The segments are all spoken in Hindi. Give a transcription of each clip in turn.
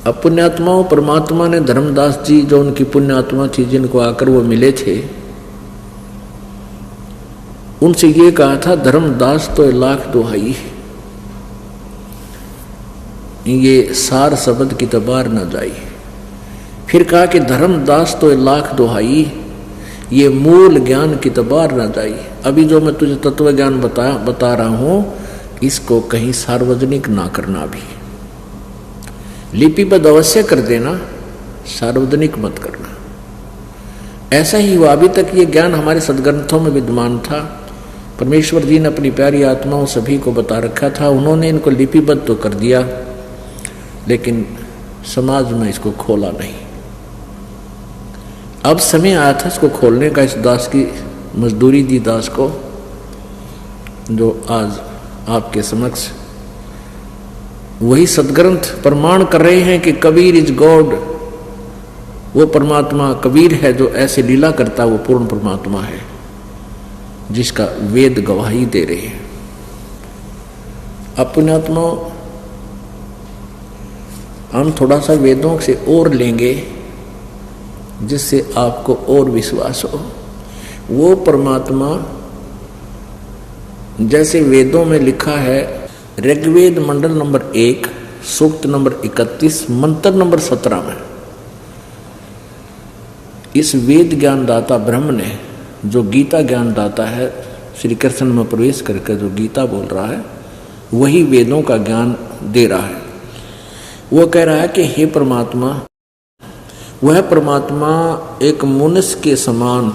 अब पुण्यात्माओं परमात्मा ने धर्मदास जी जो उनकी पुण्यात्मा थी जिनको आकर वो मिले थे, उनसे ये कहा था धर्मदास तो लाख दुहाई, ये सार शब्द की तबार न जाई। फिर कहा कि धर्मदास तो लाख दुहाई, ये मूल ज्ञान की तबार न जाई। अभी जो मैं तुझे तत्व ज्ञान बता रहा हूं, इसको कहीं सार्वजनिक ना करना, भी लिपिबद्ध अवश्य कर देना, सार्वजनिक मत करना। ऐसा ही हुआ, अभी तक ये ज्ञान हमारे सदग्रंथों में विद्यमान था। परमेश्वर जी ने अपनी प्यारी आत्माओं सभी को बता रखा था, उन्होंने इनको लिपिबद्ध तो कर दिया, लेकिन समाज में इसको खोला नहीं। अब समय आया था इसको खोलने का। इस दास की मजदूरी दी दास को, जो आज आपके समक्ष वही सदग्रंथ प्रमाण कर रहे हैं कि कबीर इज गॉड, वो परमात्मा कबीर है जो ऐसे लीला करता, वो पूर्ण परमात्मा है जिसका वेद गवाही दे रहे हैं। अब पुण्यात्मा हम थोड़ा सा वेदों से और लेंगे जिससे आपको और विश्वास हो। वो परमात्मा जैसे वेदों में लिखा है, ऋग्वेद मंडल नंबर 1 सूक्त नंबर 31 मंत्र नंबर 17 में इस वेद ज्ञानदाता ब्रह्म ने, जो गीता ज्ञानदाता है, श्री कृष्ण में प्रवेश करके जो गीता बोल रहा है, वही वेदों का ज्ञान दे रहा है। वो कह रहा है कि हे परमात्मा, वह परमात्मा एक मनुष्य के समान,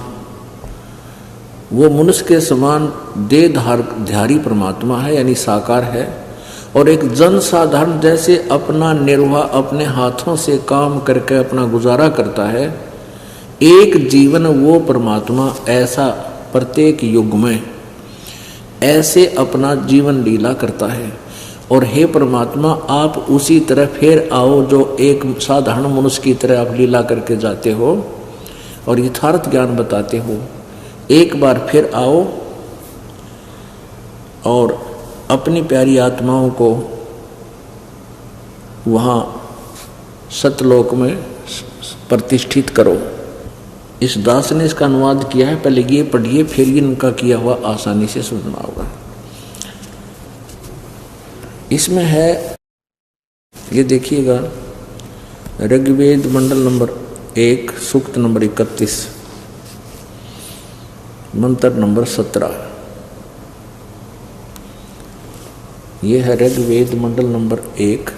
वो मनुष्य के समान देहधारी परमात्मा है, यानी साकार है, और एक जन साधारण जैसे अपना निर्वाह अपने हाथों से काम करके अपना गुजारा करता है। एक जीवन वो परमात्मा ऐसा प्रत्येक युग में ऐसे अपना जीवन लीला करता है। और हे परमात्मा, आप उसी तरह फिर आओ जो एक साधारण मनुष्य की तरह आप लीला करके जाते हो और यथार्थ ज्ञान बताते हो। एक बार फिर आओ और अपनी प्यारी आत्माओं को वहाँ सतलोक में प्रतिष्ठित करो। इस दास ने इसका अनुवाद किया है, पहले ये पढ़िए, फिर इनका किया हुआ आसानी से सुनना होगा। इसमें है, ये देखिएगा, ऋग्वेद मंडल नंबर 1 सूक्त नंबर 31 मंत्र नंबर 17। ये है ऋग्वेद मंडल नंबर 1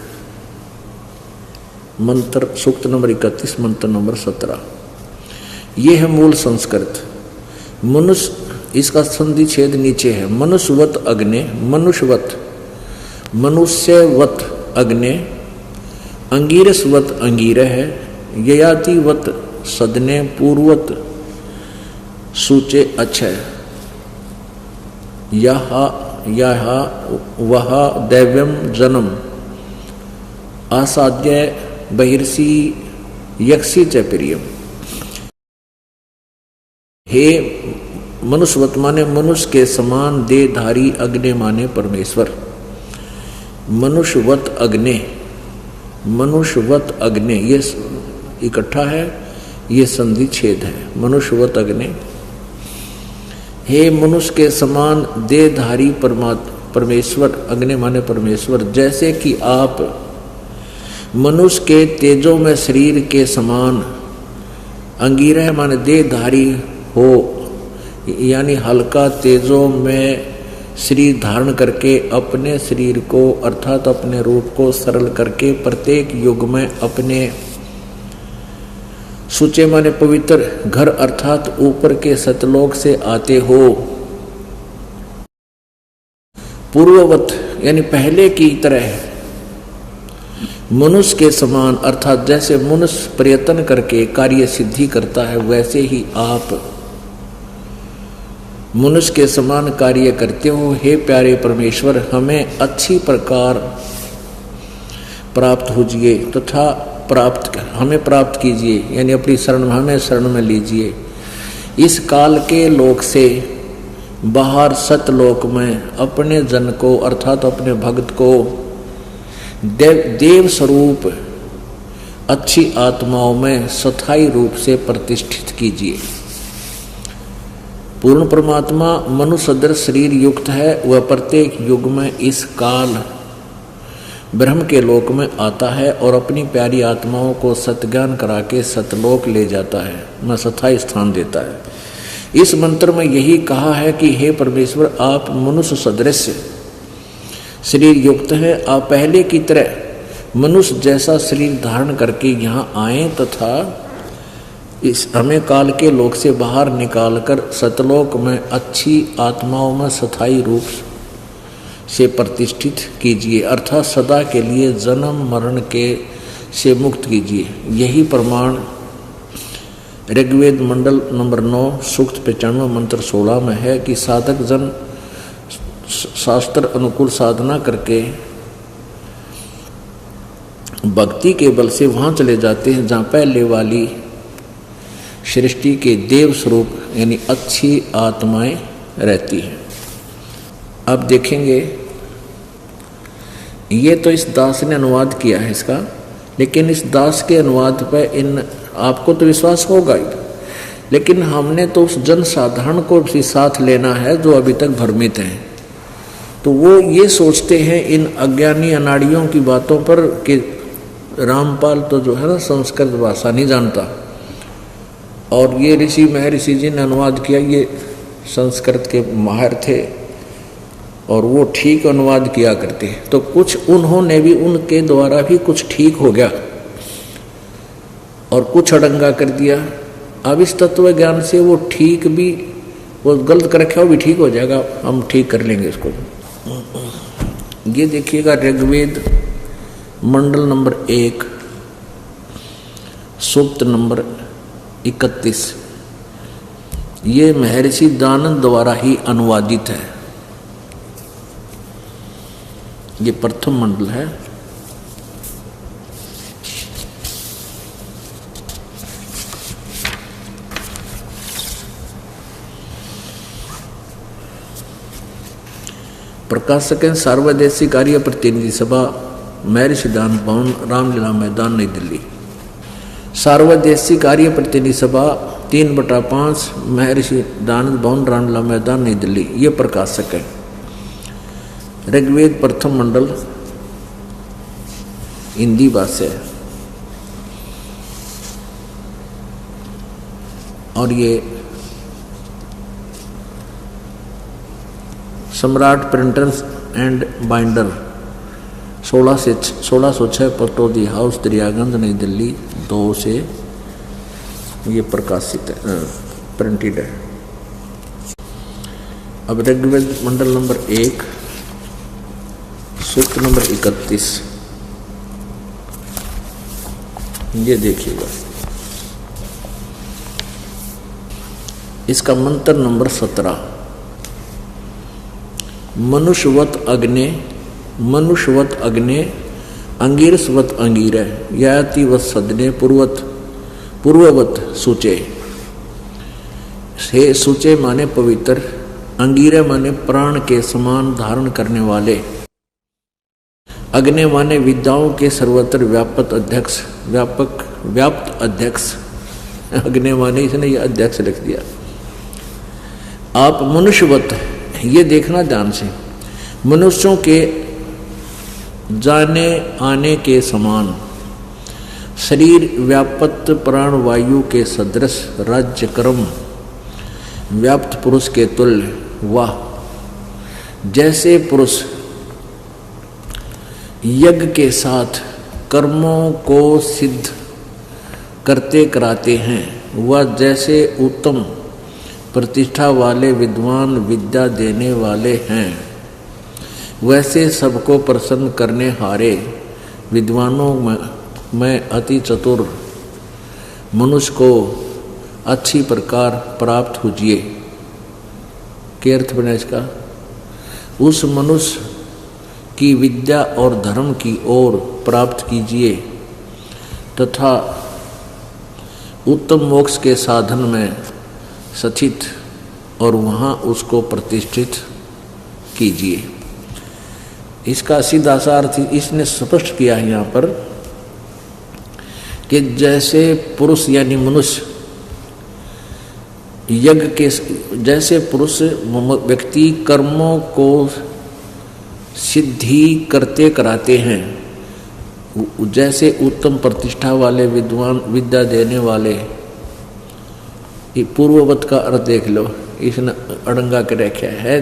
मंत्र सूक्त नंबर 31 मंत्र नंबर 17। ये है मूल संस्कृत। मनुष्य, इसका संधि छेद नीचे है। मनुष्यवत अग्ने, मनुष्यवत, मनुष्यवत अग्ने, अंगीरसवत अंगीरह है, ययातिवत सदने, पूर्वत सूचे अक्षय, यह वह दैव्यम जन्म, आसाद्य बहिर्षि यक्षी च प्रियम। हे मनुष्यवत माने मनुष्य के समान, देहधारी, अग्नि माने परमेश्वर। मनुष्यवत अग्नि, मनुष्यवत अग्नि, ये इकट्ठा है, ये संधि छेद है। मनुष्यवत अग्नि, हे मनुष्य के समान देहधारी परमेश्वर, अग्नि माने परमेश्वर। जैसे कि आप मनुष्य के तेजों में शरीर के समान, अंगीरह माने देहधारी हो, यानी हल्का तेजों में शरीर धारण करके अपने शरीर को अर्थात अपने रूप को सरल करके प्रत्येक युग में अपने सुचे माने पवित्र घर अर्थात ऊपर के सतलोक से आते हो। पूर्ववत यानी पहले की तरह मनुष्य के समान, अर्थात जैसे मनुष्य प्रयत्न करके कार्य सिद्धि करता है, वैसे ही आप मनुष्य के समान कार्य करते हो। हे प्यारे परमेश्वर, हमें अच्छी प्रकार प्राप्त होजिए तथा हमें प्राप्त कीजिए, यानी अपनी शरण, हमें शरण में लीजिए। इस काल के लोक से बाहर सतलोक में अपने जन को अर्थात अपने भक्त को देव स्वरूप अच्छी आत्माओं में स्थायी रूप से प्रतिष्ठित कीजिए। पूर्ण परमात्मा मनुष्य सदृश शरीर युक्त है। वह प्रत्येक युग में इस काल ब्रह्म के लोक में आता है और अपनी प्यारी आत्माओं को सत्ज्ञान करा के सतलोक ले जाता है, में स्थायी स्थान देता है। इस मंत्र में यही कहा है कि हे परमेश्वर, आप मनुष्य सदृश शरीर युक्त हैं। आप पहले की तरह मनुष्य जैसा शरीर धारण करके यहाँ आए तथा इस हमें काल के लोक से बाहर निकालकर सतलोक में अच्छी आत्माओं में स्थायी रूप से प्रतिष्ठित कीजिए, अर्थात सदा के लिए जन्म मरण के से मुक्त कीजिए। यही प्रमाण ऋग्वेद मंडल नंबर 9 सूक्त 95 मंत्र 16 में है कि साधक जन शास्त्र अनुकूल साधना करके भक्ति के बल से वहाँ चले जाते हैं जहाँ पहले वाली सृष्टि के देव स्वरूप यानी अच्छी आत्माएं रहती हैं। अब देखेंगे, ये तो इस दास ने अनुवाद किया है इसका, लेकिन इस दास के अनुवाद पर इन आपको तो विश्वास होगा ही, लेकिन हमने तो उस जनसाधारण को भी साथ लेना है जो अभी तक भ्रमित हैं। तो वो ये सोचते हैं इन अज्ञानी अनाड़ियों की बातों पर कि रामपाल तो जो है ना संस्कृत भाषा नहीं जानता, और ये ऋषि महर्षि जी ने अनुवाद किया, ये संस्कृत के माहिर थे और वो ठीक अनुवाद किया करते हैं। तो कुछ उन्होंने भी उनके द्वारा भी कुछ ठीक हो गया और कुछ अड़ंगा कर दिया। अब इस तत्व ज्ञान से वो ठीक भी, वो गलत कर रखा वो भी ठीक हो जाएगा, हम ठीक कर लेंगे इसको। ये देखिएगा ऋग्वेद मंडल नंबर 1 सूक्त नंबर 31, ये महर्षि दानंद द्वारा ही अनुवादित है। ये प्रथम मंडल है। प्रकाशक हैं सार्वदेशिक कार्य प्रतिनिधि सभा, महर्षि दान भवन, रामलीला मैदान, नई दिल्ली। सार्वदेशिक कार्य प्रतिनिधि सभा 3/5 महर्षि दानंद भवन, रामलीला मैदान, नई दिल्ली। ये प्रकाशक है। ऋग्वेद प्रथम मंडल हिंदी भाषा है और ये सम्राट printers and binder 1606 Pataudi house, Daryaganj, Nai Delhi 2 से ये प्रकाशित है, प्रिंटेड है। अब ऋग्वेद मंडल नंबर 1 सूक्त नंबर 31, ये देखिएगा। इसका मंत्र नंबर 17, मनुष्यवत अग्ने अंगीरसवत अंगीर याति वत सदने पूर्ववत सूचे। हे सूचे माने पवित्र, अंगीर माने प्राण के समान धारण करने वाले, अग्नि माने विद्याओं के सर्वत्र व्याप्त अध्यक्ष। अग्नि माने इसने ये अध्यक्ष लिख दिया। आप मनुष्यवत, ये देखना ध्यान से, मनुष्यों के जाने आने के समान, शरीर व्यापत प्राण वायु के सदृश, राज्य कर्म व्याप्त पुरुष के तुल्य। वाह, जैसे पुरुष यज्ञ के साथ कर्मों को सिद्ध करते कराते हैं, वह जैसे उत्तम प्रतिष्ठा वाले विद्वान विद्या देने वाले हैं, वैसे सबको प्रसन्न करने हारे विद्वानों में अति चतुर मनुष्य को अच्छी प्रकार प्राप्त होजिए। क्या अर्थ बना इसका? उस मनुष्य की विद्या और धर्म की ओर प्राप्त कीजिए तथा उत्तम मोक्ष के साधन में स्थित और वहाँ उसको प्रतिष्ठित कीजिए। इसका सीधा सा अर्थ इसने स्पष्ट किया है यहाँ पर कि जैसे पुरुष यानी मनुष्य यज्ञ के, जैसे पुरुष व्यक्ति कर्मों को सिद्धि करते कराते हैं, जैसे उत्तम प्रतिष्ठा वाले विद्वान विद्या देने वाले, पूर्ववत का अर्थ देख लो, इसने अड़ंगा के रखा है।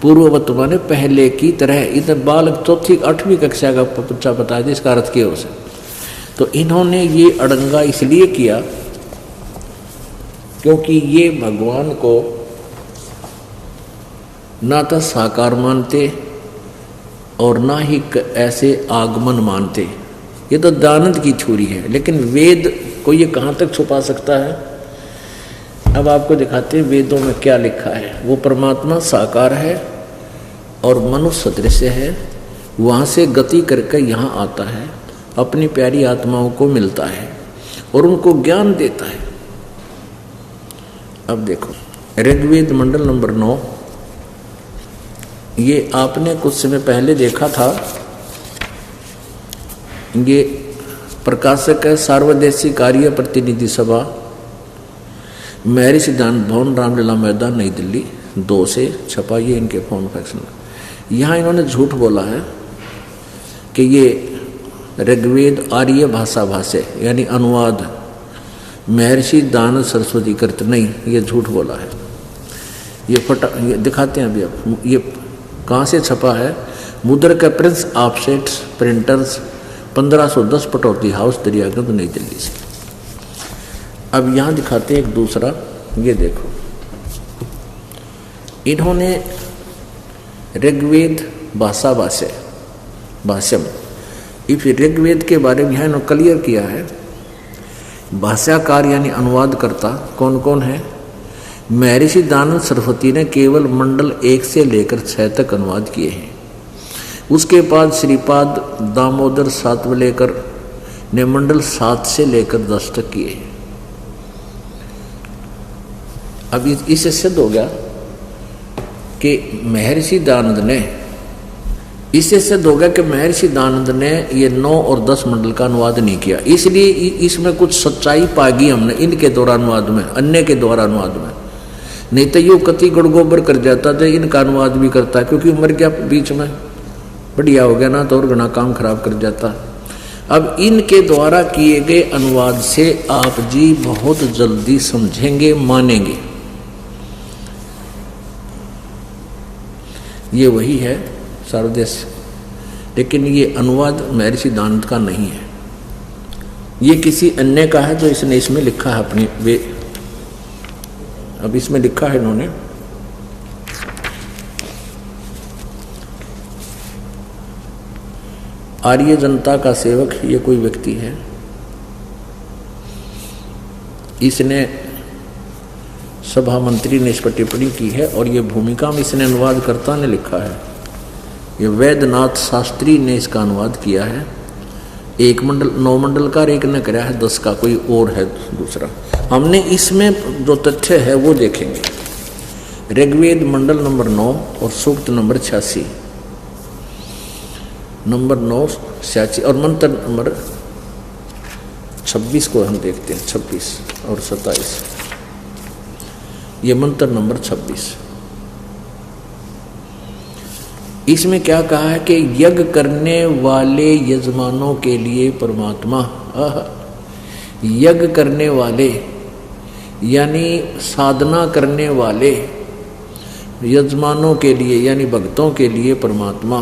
पूर्ववत माने पहले की तरह। इधर बालक चौथी 8वीं कक्षा का बच्चा बता दे इसका अर्थ क्या हो सकता। तो इन्होंने ये अड़ंगा इसलिए किया क्योंकि ये भगवान को ना तो साकार मानते और ना ही ऐसे आगमन मानते। ये तो दानंद की छुरी है, लेकिन वेद को ये कहाँ तक छुपा सकता है। अब आपको दिखाते हैं वेदों में क्या लिखा है। वो परमात्मा साकार है और मनुष्य सदृश है, वहाँ से गति करके यहाँ आता है, अपनी प्यारी आत्माओं को मिलता है और उनको ज्ञान देता है। अब देखो ऋग्वेद मंडल नंबर 9, ये आपने कुछ समय पहले देखा था। ये प्रकाशक है सार्वदेशीय कार्य प्रतिनिधि सभा, महर्षि सिद्धांत भवन, रामलीला मैदान, नई दिल्ली 2 से छपा। ये इनके फोन फैक्शन। यहाँ इन्होंने झूठ बोला है कि ये ऋग्वेद आर्य भाषा भाष्य यानी अनुवाद महर्षि दानंद सरस्वती कृत, नहीं, ये झूठ बोला है। ये दिखाते हैं अभी आप। ये कहाँ से छपा है? मुद्रक का Prince offsets printers 1510 Pataudi house, Daryaganj, Nai Delhi से। अब यहाँ दिखाते हैं एक दूसरा। ये देखो इन्होंने ऋग्वेद भाषा भाष्यम, इस ऋग्वेद के बारे में यहाँ इन्होंने क्लियर किया है। भाष्यकार यानी अनुवाद करता कौन कौन है? महर्षि दानंद सरस्वती ने केवल मंडल 1 से लेकर 6 तक अनुवाद किए हैं। उसके बाद श्रीपाद दामोदर सातवलेकर ने मंडल 7 से लेकर 10 तक किए हैं। अब इससे सिद्ध हो गया कि महर्षि दानंद ने, इससे सिद्ध हो गया कि महर्षि दानंद ने ये 9 और 10 मंडल का अनुवाद नहीं किया। इसलिए इसमें कुछ सच्चाई पागी हमने इनके द्वारा अनुवाद में, अन्य के द्वारा अनुवाद में। नहीं तो यो कति गड़गोबर कर जाता था, इनका अनुवाद भी करता, क्योंकि उम्र क्या बीच में बढ़िया हो गया ना, तो और घना काम खराब कर जाता। अब इनके द्वारा किए गए अनुवाद से आप जी बहुत जल्दी समझेंगे, मानेंगे। ये वही है सर्वदेश, लेकिन ये अनुवाद महर्षि दानंद का नहीं है, ये किसी अन्य का है जो इसने इसमें लिखा है अपनी वे। अब इसमें लिखा है इन्होंने आर्य जनता का सेवक, ये कोई व्यक्ति है, इसने सभा मंत्री ने इस पर टिप्पणी की है और ये भूमिका में इसने अनुवादकर्ता ने लिखा है। ये वैद्यनाथ शास्त्री ने इसका अनुवाद किया है। 1 मंडल 9 मंडल का, एक ने कराया है 10 का, कोई और है दूसरा। हमने इसमें जो तथ्य है वो देखेंगे। ऋग्वेद मंडल नंबर 9 और सूक्त नंबर 86, नंबर 9 86 और मंत्र नंबर 26 को हम देखते हैं। 26 और 27, ये मंत्र नंबर 26। इसमें क्या कहा है कि यज्ञ करने वाले यजमानों के लिए परमात्मा, यज्ञ करने वाले यानी साधना करने वाले यजमानों के लिए यानी भक्तों के लिए परमात्मा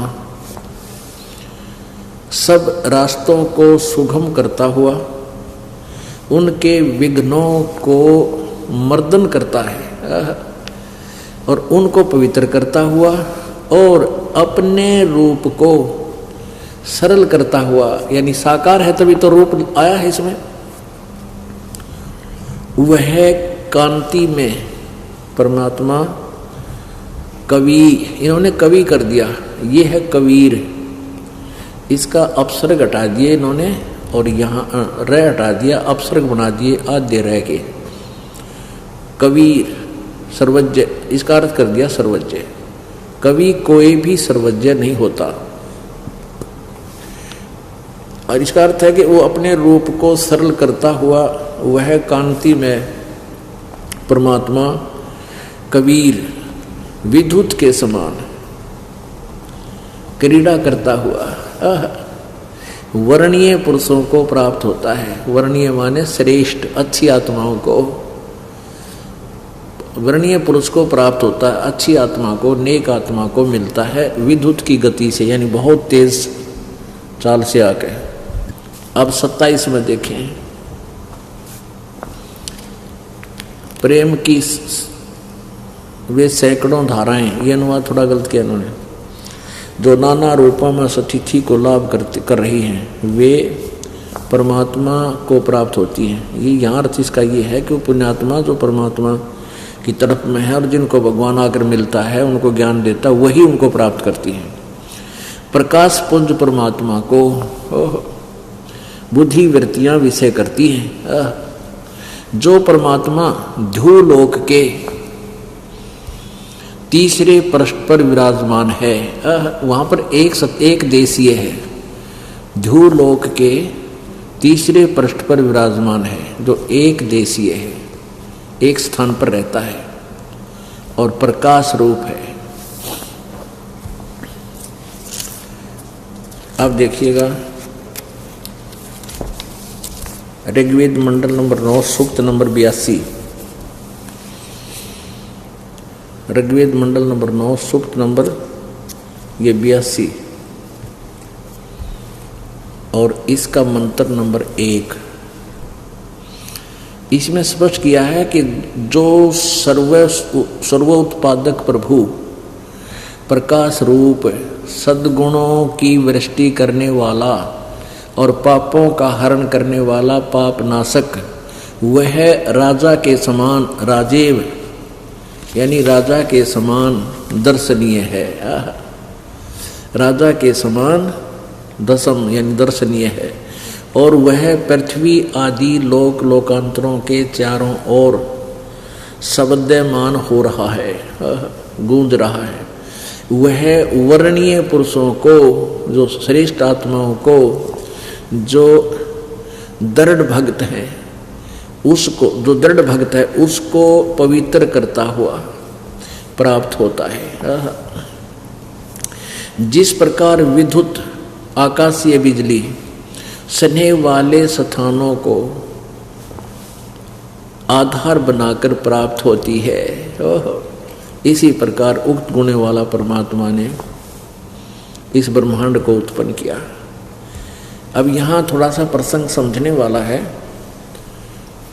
सब रास्तों को सुगम करता हुआ उनके विघ्नों को मर्दन करता है और उनको पवित्र करता हुआ और अपने रूप को सरल करता हुआ, यानी साकार है तभी तो रूप आया है इसमें, वह कांति में परमात्मा कवि, इन्होंने कवि कर दिया, ये है कबीर। इसका अपसर्ग हटा दिए इन्होंने और यहाँ र हटा दिया, अपसर्ग बना दिए आद्य रह के। कबीर सर्वज्ञ, इसका अर्थ कर दिया सर्वज्ञ। कवि कोई भी सर्वज्ञ नहीं होता। और इसका अर्थ है कि वो अपने रूप को सरल करता हुआ वह कांति में परमात्मा कबीर विद्युत के समान क्रीड़ा करता हुआ वर्णीय पुरुषों को प्राप्त होता है। वर्णीय माने श्रेष्ठ अच्छी आत्माओं को, वर्णीय पुरुष को प्राप्त होता है, अच्छी आत्मा को, नेक आत्मा को मिलता है विद्युत की गति से, यानी बहुत तेज चाल से आके। अब 27 में देखें, प्रेम की वे सैकड़ों धाराएं, ये अनुवाद थोड़ा गलत किया इन्होंने, जो नाना रूपों में सतिथि को लाभ कर रही हैं, वे परमात्मा को प्राप्त होती हैं। ये यहाँ अर्थ इसका ये है कि वो पुण्यात्मा जो परमात्मा की तरफ में है और जिनको भगवान आकर मिलता है, उनको ज्ञान देता, वही उनको प्राप्त करती हैं। प्रकाश पुंज परमात्मा को बुद्धि वृत्तियां विषय करती हैं। जो परमात्मा ध्रुवलोक के तीसरे पृष्ठ पर विराजमान है, वहां पर एक देशीय है, ध्रुवलोक के तीसरे पृष्ठ पर विराजमान है, जो एक देशीय है, एक स्थान पर रहता है और प्रकाश रूप है। अब देखिएगा ऋग्वेद मंडल नंबर 9 सूक्त नंबर 82, ऋग्वेद मंडल नंबर 9 सूक्त नंबर ये 82 और इसका मंत्र नंबर 1। इसमें स्पष्ट किया है कि जो सर्वोत्पादक प्रभु प्रकाश रूप सद्गुणों की वृष्टि करने वाला और पापों का हरण करने वाला पाप नाशक, वह राजा के समान राजेव यानी राजा के समान दर्शनीय है। राजा के समान दशम यानी दर्शनीय है और वह पृथ्वी आदि लोकांतरों के चारों ओर शब्दमान हो रहा है, गूंज रहा है। वह वर्णीय पुरुषों को, जो श्रेष्ठ आत्माओं को, जो दृढ़ भक्त हैं, उसको, जो दृढ़ भक्त है उसको पवित्र करता हुआ प्राप्त होता है। जिस प्रकार विद्युत आकाशीय बिजली स्नेह वाले स्थानों को आधार बनाकर प्राप्त होती है, इसी प्रकार उक्त गुण वाला परमात्मा ने इस ब्रह्मांड को उत्पन्न किया। अब यहाँ थोड़ा सा प्रसंग समझने वाला है।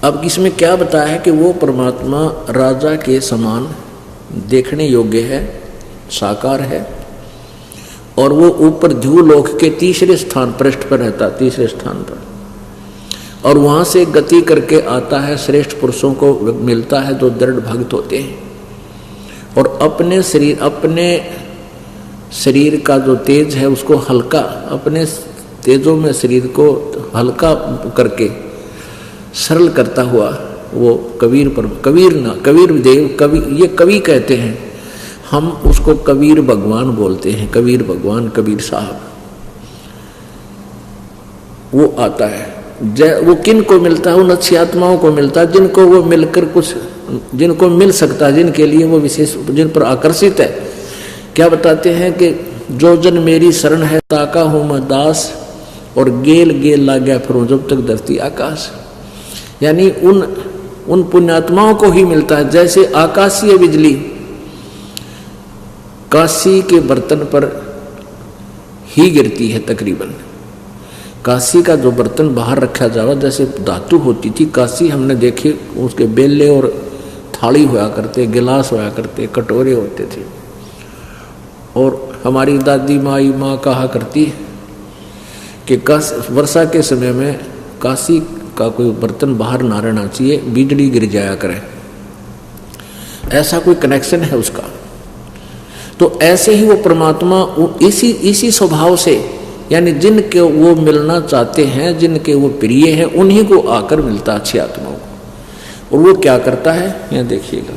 अब इसमें क्या बताया है कि वो परमात्मा राजा के समान देखने योग्य है, साकार है, और वो ऊपर ध्रुवलोक के तीसरे स्थान पृष्ठ पर रहता, तीसरे स्थान पर, और वहाँ से गति करके आता है, श्रेष्ठ पुरुषों को मिलता है जो दृढ़ भक्त होते हैं और अपने शरीर का जो तेज है उसको हल्का, अपने तेजों में शरीर को हल्का करके सरल करता हुआ वो कबीर देव, कवि, ये कवि कहते हैं, हम उसको कबीर भगवान बोलते हैं, कबीर भगवान, कबीर साहब, वो आता है। वो किन को मिलता है? उन अच्छी आत्माओं को मिलता है जिनको वो मिलकर कुछ, जिनको मिल सकता है, जिनके लिए वो विशेष, जिन पर आकर्षित है। क्या बताते हैं कि जो जन मेरी शरण है ताका हूँ मैं दास, और गेल गेल ला गया फिर जब तक धरती आकाश। यानी उन पुण्यात्माओं को ही मिलता है। जैसे आकाशीय बिजली काशी के बर्तन पर ही गिरती है, तकरीबन काशी का जो बर्तन बाहर रखा जावा, जैसे धातु होती थी काशी, हमने देखे उसके बेले और थाली होया करते, गिलास होया करते, कटोरे होते थे। और हमारी दादी माँ कहा करती कि वर्षा के समय में काशी का कोई बर्तन बाहर ना रहना चाहिए, बिजली गिर जाया करे, ऐसा कोई कनेक्शन है उसका। तो ऐसे ही वो परमात्मा इसी स्वभाव से, यानी जिनके वो मिलना चाहते हैं, जिनके वो प्रिय हैं, उन्हीं को आकर मिलता अच्छी आत्माओं को। और वो क्या करता है, यहाँ देखिएगा,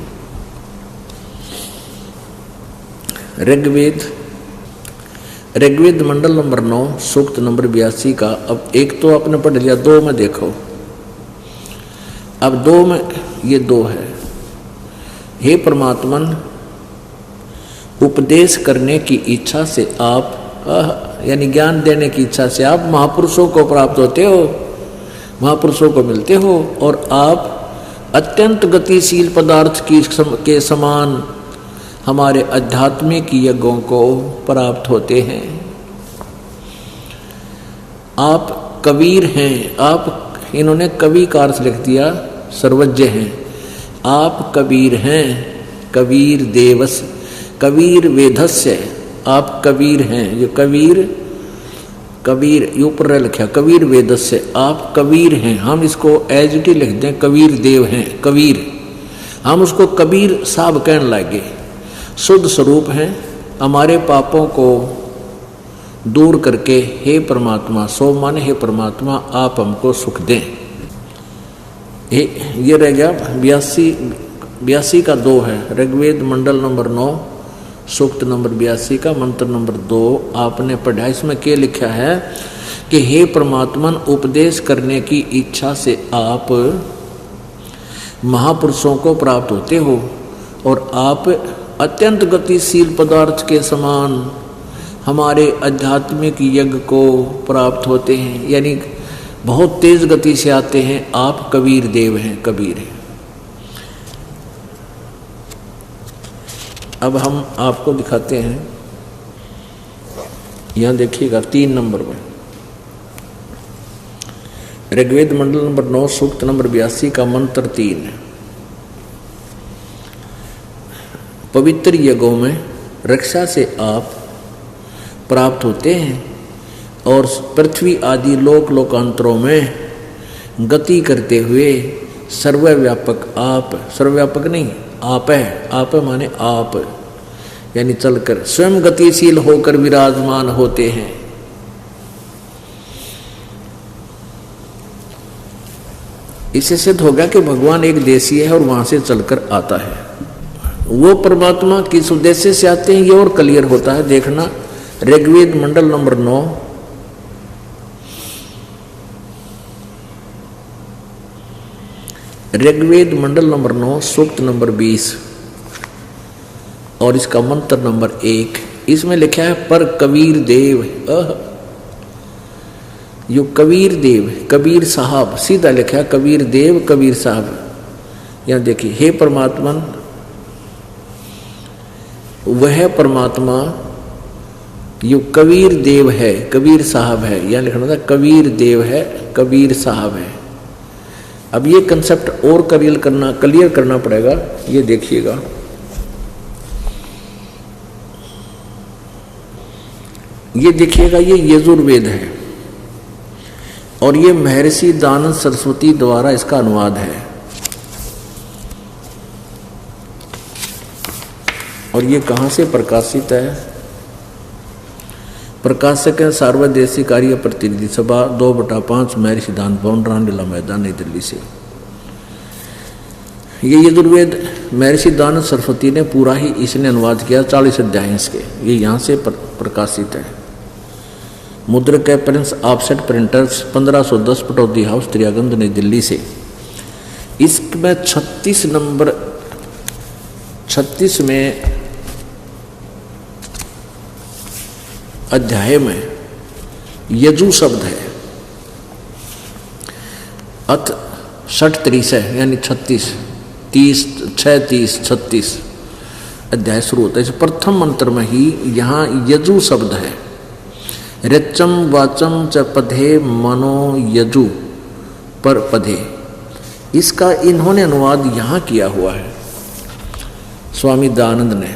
ऋग्वेद मंडल नंबर 9 सूक्त नंबर 82 का। अब एक तो आपने पढ़ लिया, 2 में देखो। अब 2 में ये 2 है। हे परमात्मन, उपदेश करने की इच्छा से आप, यानी ज्ञान देने की इच्छा से आप महापुरुषों को प्राप्त होते हो, महापुरुषों को मिलते हो, और आप अत्यंत गतिशील पदार्थ के समान हमारे आध्यात्मिक यज्ञों को प्राप्त होते हैं। आप कबीर हैं। आप, इन्होंने कवि का अर्थ लिख दिया, सर्वज्ञ हैं। आप कबीर हैं, कबीर देवस, कबीर वेदस्य, आप कबीर हैं। ये कबीर, कबीर ये ऊपर लिखा कबीर वेदस्य, आप कबीर हैं। हम इसको एज इट लिख दें, कबीर देव हैं, कबीर। हम उसको कबीर साहब कहने लगे। शुद्ध स्वरूप हैं, हमारे पापों को दूर करके हे परमात्मा, सो मन हे परमात्मा आप हमको सुख दें। ये रह गया 82 का 2 है। ऋग्वेद मंडल नंबर 9 सूक्त नंबर 82 का मंत्र नंबर 2 आपने पढ़ा। इसमें क्या लिखा है कि हे परमात्मन, उपदेश करने की इच्छा से आप महापुरुषों को प्राप्त होते हो, और आप अत्यंत गतिशील पदार्थ के समान हमारे आध्यात्मिक यज्ञ को प्राप्त होते हैं, यानी बहुत तेज गति से आते हैं। आप कबीर देव हैं, कबीर हैं। अब हम आपको दिखाते हैं, यहां देखिएगा 3 नंबर में, ऋग्वेद मंडल नंबर 9 सूक्त नंबर 82 का मंत्र 3 है। पवित्र यज्ञों में रक्षा से आप प्राप्त होते हैं, और पृथ्वी आदि लोक लोकांतरों में गति करते हुए सर्वव्यापक आप, सर्वव्यापक नहीं, आप है, आप है माने आप, यानी चलकर स्वयं गतिशील होकर विराजमान होते हैं। इससे सिद्ध हो गया कि भगवान एक देशीय है और वहां से चलकर आता है। वो परमात्मा किस उद्देश्य से आते हैं ये और क्लियर होता है, देखना। ऋग्वेद मंडल नंबर 9 ऋग्वेद मंडल नंबर 9 सूक्त नंबर 20 और इसका मंत्र नंबर 1। इसमें लिखा है पर कबीर देव, यो कबीर देव, कबीर साहब, सीधा लिखा है कबीर देव, कबीर साहब। यहां देखिए, हे परमात्मन, वह परमात्मा यो कबीर देव है, कबीर साहब है। यहां लिखना था कबीर देव है, कबीर साहब है। अब ये कंसेप्ट और क्लियर करना पड़ेगा। ये देखिएगा, ये देखिएगा, ये यजुर्वेद है और ये महर्षि दानंद सरस्वती द्वारा इसका अनुवाद है। और ये कहाँ से प्रकाशित है? प्रकाशक है सार्वदेशी कार्य प्रतिनिधि सभा 2/5 महर्षि दानंद भवन, रामलीला मैदान, नई दिल्ली से। ये यजुर्वेद महर्षि दानंद सरस्वती ने पूरा ही इसने अनुवाद किया, 40 अध्याय इसके। ये यहाँ से प्रकाशित है। मुद्रक है Prince offset printers, 1510 Pataudi house, Daryaganj, Nai Delhi से। इसमें 36 नंबर 36 में अध्याय में यजु शब्द है। अथ 60 यानी 36, 30, 6, 36 अध्याय शुरू होता है। इस प्रथम मंत्र में ही यहाँ यजु शब्द है। ऋचम वाचम च पधे मनो यजु पर पधे, इसका इन्होंने अनुवाद यहाँ किया हुआ है स्वामी दयानंद ने।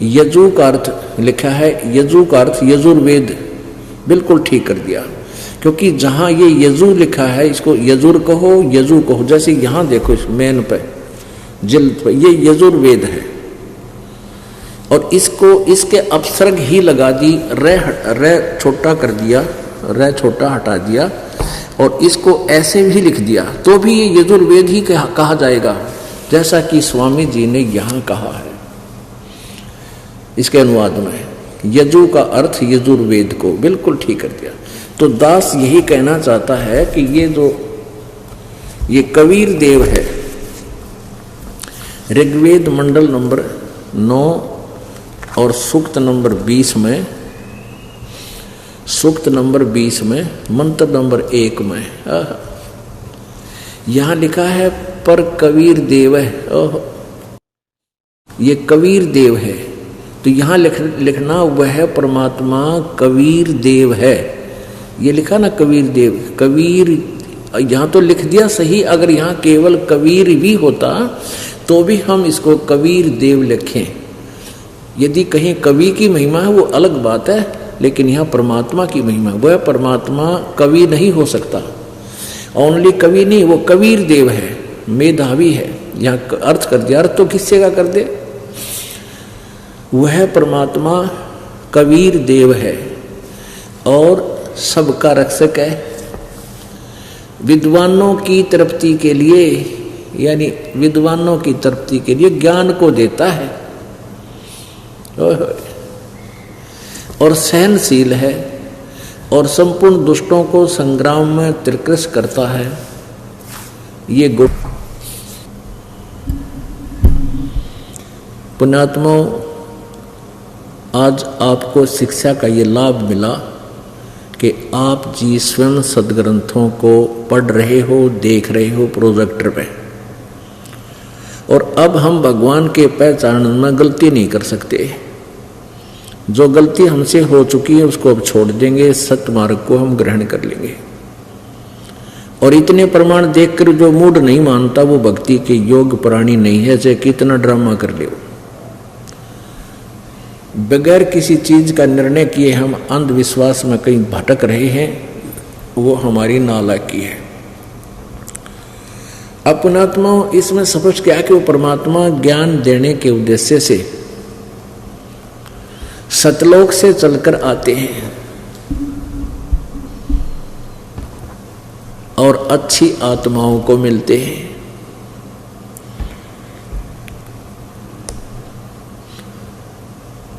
यजु का अर्थ लिखा है, यजु का अर्थ यजुर्वेद, बिल्कुल ठीक कर दिया। क्योंकि जहाँ ये यजु लिखा है इसको यजुर कहो, यजु कहो। जैसे यहाँ देखो इस मेन पे, जिल्द पे, ये यजुर्वेद है और इसको इसके अपसर्ग ही लगा दी, रे छोटा कर दिया, रे छोटा हटा दिया और इसको ऐसे भी लिख दिया, तो भी ये यजुर्वेद ही कहा जाएगा, जैसा कि स्वामी जी ने यहाँ कहा है इसके अनुवाद में। यजु का अर्थ यजुर्वेद को बिल्कुल ठीक कर दिया। तो दास यही कहना चाहता है कि ये कबीर देव है। ऋग्वेद मंडल नंबर 9 और सूक्त नंबर 20 में, सूक्त नंबर 20 में मंत्र नंबर 1 में यहां लिखा है पर कबीर देव है। ये कबीर देव है, तो यहां लिखना वह परमात्मा कबीर देव है। ये लिखा ना कबीर देव, कबीर यहां तो लिख दिया सही। अगर यहां केवल कबीर भी होता तो भी हम इसको कबीर देव लिखें। यदि कहीं कवि की महिमा है वो अलग बात है, लेकिन यहाँ परमात्मा की महिमा, वह परमात्मा कवि नहीं हो सकता। ओनली कवि नहीं, वो कबीर देव है, मेधावी है। यहाँ अर्थ कर दिया, अर्थ तो किससे का कर दे। वह परमात्मा कबीर देव है और सबका रक्षक है। विद्वानों की तृप्ति के लिए, यानी विद्वानों की तृप्ति के लिए ज्ञान को देता है और सहनशील है और संपूर्ण दुष्टों को संग्राम में त्रिकृष करता है। ये गुण पुण्यात्माओं, आज आपको शिक्षा का ये लाभ मिला कि आप जी स्वयं सदग्रंथों को पढ़ रहे हो, देख रहे हो प्रोजेक्टर पे, और अब हम भगवान के पहचान में गलती नहीं कर सकते। जो गलती हमसे हो चुकी है उसको अब छोड़ देंगे, सत्य मार्ग को हम ग्रहण कर लेंगे। और इतने प्रमाण देखकर जो मूड नहीं मानता वो भक्ति के योग प्राणी नहीं है, चाहे कितना ड्रामा कर ले। बगैर किसी चीज का निर्णय किए हम अंधविश्वास में कहीं भटक रहे हैं, वो हमारी नालायकी है। अपनात्मा इसमें समझ क्या कि वो परमात्मा ज्ञान देने के उद्देश्य से सतलोक से चलकर आते हैं और अच्छी आत्माओं को मिलते हैं।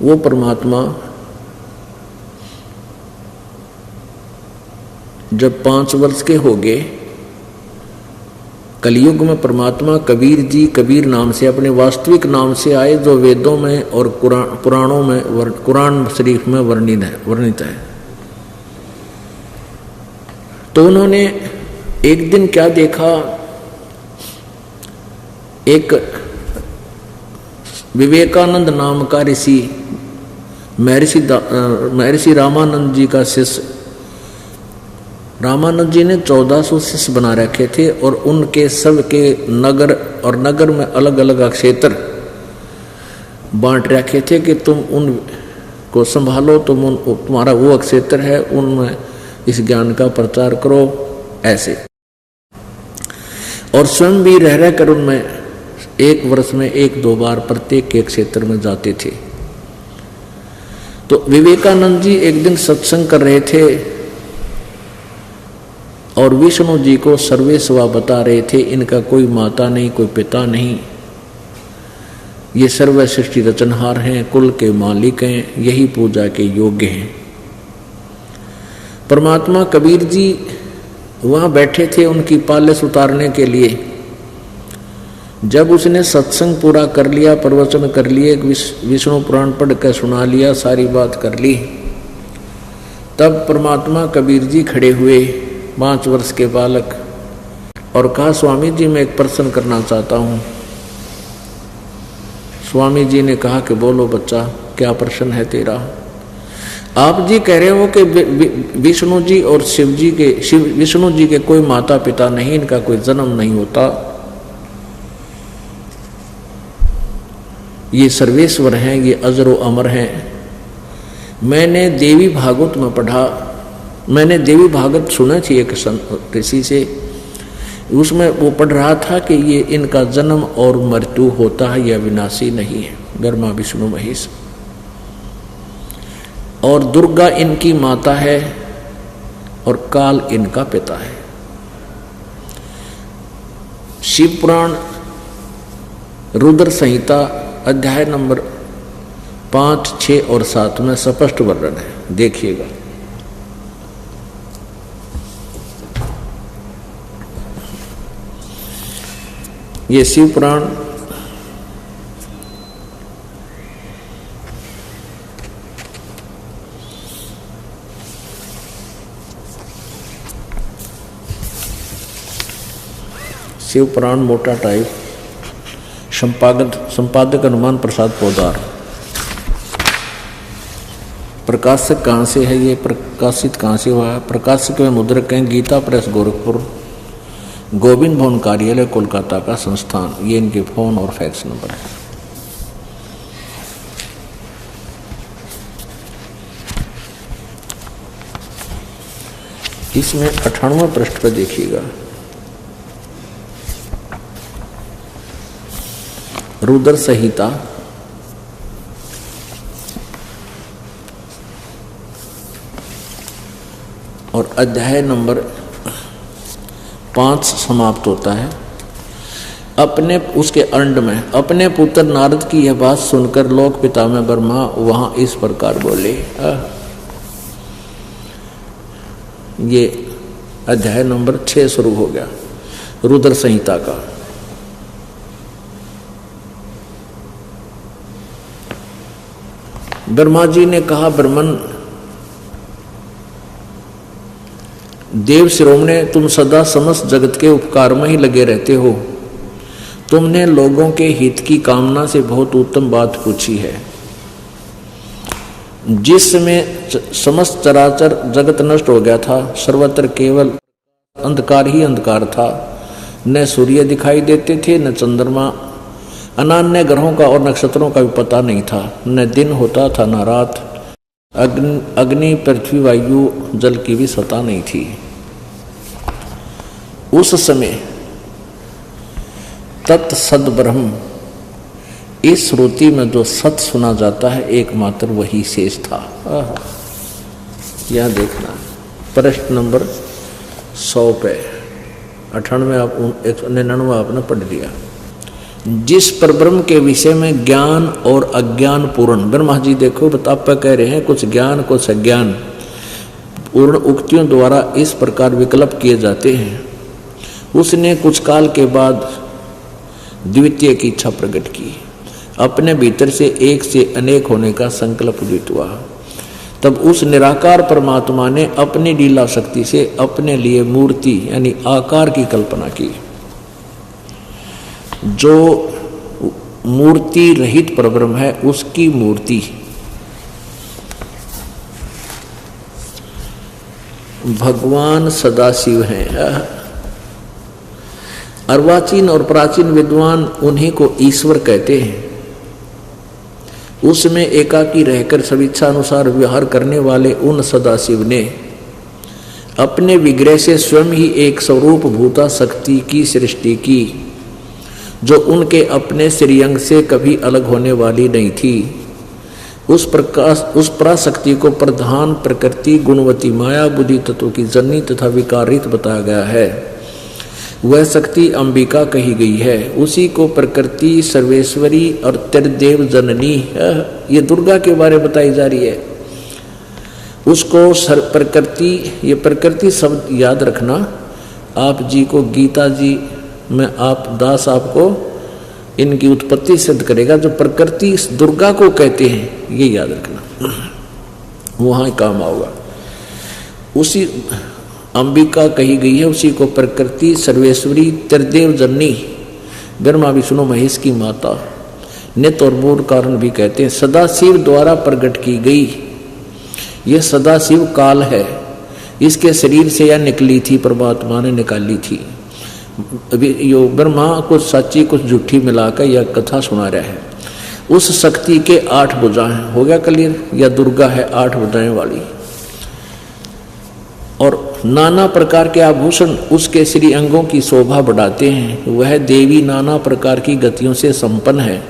वो परमात्मा जब 5 वर्ष के हो गए, कलयुग में परमात्मा कबीर जी कबीर नाम से, अपने वास्तविक नाम से आए, जो वेदों में और पुराणों में, कुरान शरीफ में वर्णित है। तो उन्होंने एक दिन क्या देखा, एक विवेकानंद नाम का ऋषि, महर्षि रामानंद जी का शिष्य, रामानंद जी ने 1400 शिष्य बना रखे थे और उनके सब के नगर और नगर में अलग अलग क्षेत्र बांट रखे थे कि तुम उनको संभालो, तुम्हारा वो क्षेत्र है, उनमें इस ज्ञान का प्रचार करो, ऐसे। और स्वयं भी रह कर उनमें 1 वर्ष में 1-2 बार प्रत्येक के क्षेत्र में जाते थे। तो विवेकानंद जी एक दिन सत्संग कर रहे थे और विष्णु जी को सर्वेस्वा बता रहे थे, इनका कोई माता नहीं, कोई पिता नहीं, ये सर्व सृष्टि रचनहार हैं, कुल के मालिक हैं, यही पूजा के योग्य हैं। परमात्मा कबीर जी वहाँ बैठे थे उनकी पालिश उतारने के लिए। जब उसने सत्संग पूरा कर लिया, प्रवचन कर लिए, विष्णु पुराण पढ़ कर सुना लिया, सारी बात कर ली, तब परमात्मा कबीर जी खड़े हुए, 5 वर्ष के बालक, और कहा, स्वामी जी मैं एक प्रश्न करना चाहता हूँ। स्वामी जी ने कहा कि बोलो बच्चा, क्या प्रश्न है तेरा। आप जी कह रहे हो कि विष्णु जी और विष्णु जी के कोई माता पिता नहीं, इनका कोई जन्म नहीं होता, ये सर्वेश्वर हैं, ये अजरो अमर हैं। मैंने देवी भागवत में पढ़ा, मैंने देवी भागवत सुना थी एक ऋषि से, उसमें वो पढ़ रहा था कि ये इनका जन्म और मृत्यु होता है, यह विनाशी नहीं है। ब्रह्मा विष्णु महेश, और दुर्गा इनकी माता है और काल इनका पिता है। शिव पुराण रुद्र संहिता अध्याय नंबर 5, 6 और 7 में स्पष्ट वर्णन है, देखिएगा। ये शिव पुराण मोटा टाइप, संपादक हनुमान प्रसाद पोदार। प्रकाशक कहाँ से है, ये प्रकाशित कहाँ से हुआ है? प्रकाशक में मुद्रक हैं गीता प्रेस गोरखपुर, गोविंद भवन कार्यालय कोलकाता का संस्थान। ये इनके फोन और फैक्स नंबर है। इसमें 98वें पृष्ठ पर देखिएगा, रुद्र संहिता और अध्याय नंबर 5 समाप्त होता है। अपने उसके अंड में अपने पुत्र नारद की यह बात सुनकर लोक पिता में ब्रह्मा वहां इस प्रकार बोले। ये अध्याय नंबर 6 शुरू हो गया रुद्र संहिता का। ब्रह्मा जी ने कहा, ब्रह्मन देव शिरोमणे, तुम सदा समस्त जगत के उपकार में ही लगे रहते हो। तुमने लोगों के हित की कामना से बहुत उत्तम बात पूछी है। जिसमें समस्त चराचर जगत नष्ट हो गया था, सर्वत्र केवल अंधकार ही अंधकार था। न सूर्य दिखाई देते थे, न चंद्रमा, अनान्य ग्रहों का और नक्षत्रों का भी पता नहीं था। न दिन होता था न रात, अग्नि पृथ्वी वायु जल की भी सत्ता नहीं थी। उस समय तत् सद ब्रह्म, इस श्रुति में जो सत सुना जाता है एकमात्र वही शेष था। यह देखना प्रश्न नंबर 100 पे 98 आप 199 आपने पढ़ लिया। जिस परब्रह्म के विषय में ज्ञान और अज्ञान पूर्ण, ब्रह्मा जी देखो आप कह रहे हैं कुछ ज्ञान कुछ अज्ञान पूर्ण उक्तियों द्वारा इस प्रकार विकल्प किए जाते हैं। उसने कुछ काल के बाद द्वितीय की इच्छा प्रकट की, अपने भीतर से एक से अनेक होने का संकल्प उदित हुआ। तब उस निराकार परमात्मा ने अपनी लीला शक्ति से अपने लिए मूर्ति यानी आकार की कल्पना की। जो मूर्ति रहित परब्रह्म है उसकी मूर्ति भगवान सदाशिव हैं। अर्वाचीन और प्राचीन विद्वान उन्हीं को ईश्वर कहते हैं। उसमें एकाकी रहकर स्वेच्छा अनुसार व्यवहार करने वाले उन सदाशिव ने अपने विग्रह से स्वयं ही एक स्वरूप भूता शक्ति की सृष्टि की, जो उनके अपने श्रीअंग से कभी अलग होने वाली नहीं थी। उस पराशक्ति को प्रधान प्रकृति गुणवती माया बुद्धि तत्व की जननी तथा विकारित बताया गया है। वह शक्ति अंबिका कही गई है। उसी को प्रकृति सर्वेश्वरी और त्रिदेव जननी, ये दुर्गा के बारे में बताई जा रही है। उसको प्रकृति, ये प्रकृति शब्द याद रखना। आप जी को गीता जी में आप दास आपको इनकी उत्पत्ति सिद्ध करेगा। जो प्रकृति दुर्गा को कहते हैं ये याद रखना, वहां काम आएगा। उसी अंबिका कही गई है, उसी को प्रकृति सर्वेश्वरी त्रिदेव जननी, ब्रह्मा विष्णु महेश की माता, नित्य और मूल कारण भी कहते हैं। सदाशिव द्वारा प्रकट की गई यह सदाशिव काल है। इसके शरीर से यह निकली थी, परमात्मा ने निकाली थी। यो ब्रह्मा कुछ सच्ची कुछ झूठी मिलाकर यह कथा सुना रहा है। उस शक्ति के 8 भुजाएं, हो गया क्लियर, या दुर्गा है 8 भुजाएं वाली, और नाना प्रकार के आभूषण उसके श्री अंगों की शोभा बढ़ाते हैं। वह देवी नाना प्रकार की गतियों से संपन्न है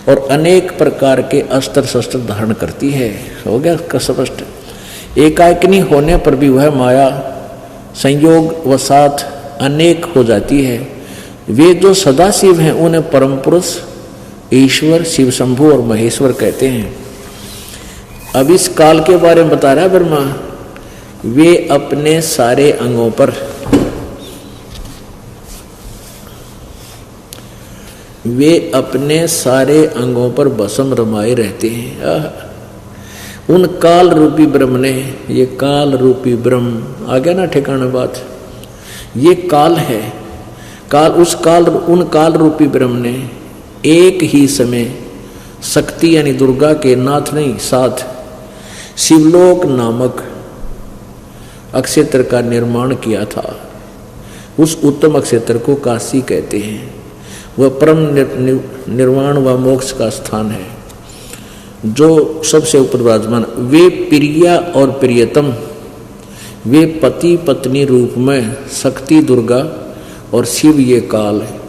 और अनेक प्रकार के अस्त्र शस्त्र धारण करती है। हो गया स्पष्ट। एकाकिनी होने पर भी वह माया संयोग वसात अनेक हो जाती है। वे जो सदाशिव हैं उन्हें परम पुरुष ईश्वर शिव शंभु और महेश्वर कहते हैं। अब इस काल के बारे में बता रहा है ब्रह्मा, वे अपने सारे अंगों पर, वे अपने सारे अंगों पर भस्म रमाए रहते हैं। उन काल रूपी ब्रह्म ने, ये काल रूपी ब्रह्म आ गया ना ठिकाना बात, ये काल है। काल उस काल, उन काल रूपी ब्रह्म ने एक ही समय शक्ति यानी दुर्गा के नाथ नहीं साथ शिवलोक नामक अक्षेत्र का निर्माण किया था। उस उत्तम अक्षेत्र को काशी कहते हैं। वह परम निर्वाण व मोक्ष का स्थान है जो सबसे ऊपर विराजमान। वे प्रिया और प्रियतम, वे पति पत्नी रूप में शक्ति दुर्गा और शिव ये काल है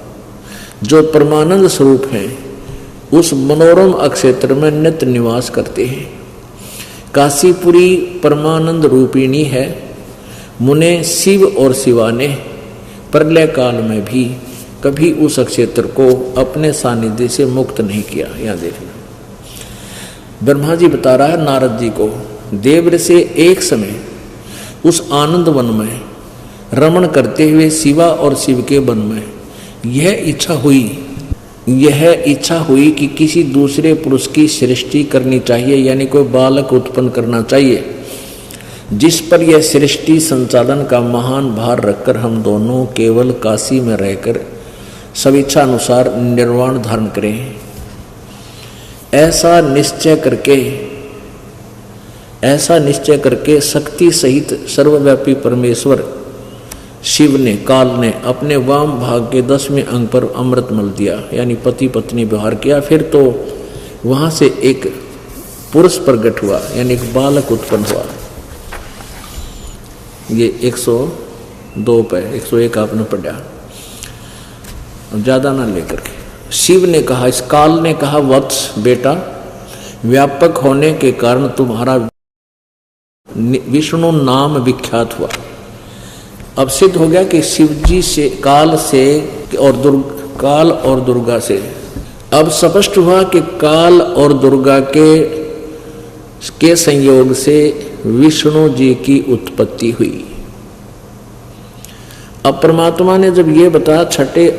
जो परमानंद स्वरूप हैं, उस मनोरम अक्षेत्र में नित्य निवास करते हैं। काशीपुरी परमानंद रूपिणी है। मुने शिव और शिवा ने प्रलय काल में भी कभी उस क्षेत्र को अपने सानिध्य से मुक्त नहीं किया। यहाँ देखना, ब्रह्मा जी बता रहा है नारद जी को, देव से एक समय उस आनंद वन में रमण करते हुए शिवा और शिव के वन में यह इच्छा हुई कि किसी दूसरे पुरुष की सृष्टि करनी चाहिए, यानी कोई बालक उत्पन्न करना चाहिए, जिस पर यह सृष्टि संचालन का महान भार रखकर हम दोनों केवल काशी में रहकर सब इच्छा अनुसार निर्वाण धारण करें। ऐसा निश्चय करके शक्ति सहित सर्वव्यापी परमेश्वर शिव ने, काल ने अपने वाम भाग के 10वें अंग पर अमृत मल दिया, यानी पति पत्नी व्यवहार किया। फिर तो वहां से एक पुरुष प्रकट हुआ, यानी एक बालक उत्पन्न हुआ। ये 102 पे 101 आपने पढ़ा, ज्यादा ना लेकर के। शिव ने कहा, इस काल ने कहा, वत्स बेटा, व्यापक होने के कारण तुम्हारा विष्णु नाम विख्यात हुआ। अब सिद्ध हो गया कि शिव जी से, काल से और काल और दुर्गा से, अब स्पष्ट हुआ कि काल और दुर्गा के संयोग से विष्णु जी की उत्पत्ति हुई। अब परमात्मा ने जब ये बताया 6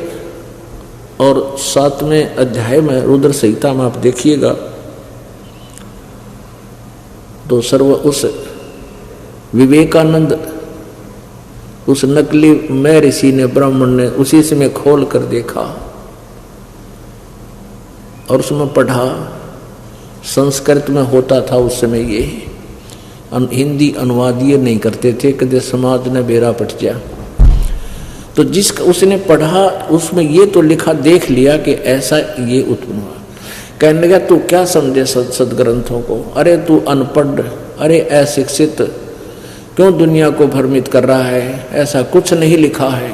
और 7वें अध्याय में रुद्र संहिता में आप देखिएगा तो उस विवेकानंद, उस नकली मैं ऋषि ने, ब्राह्मण ने उसी से में खोल कर देखा और उसमें पढ़ा। संस्कृत में होता था उस समय, ये हिंदी अनुवादीय नहीं करते थे, कदे समाज ने बेरा पट गया। तो जिसका उसने पढ़ा उसमें ये तो लिखा, देख लिया कि ऐसा ये उत्पन्न हुआ। कहने लगा तू क्या समझे सदग्रंथों को, अरे तू अनपढ़, अरे अशिक्षित, क्यों दुनिया को भ्रमित कर रहा है, ऐसा कुछ नहीं लिखा है।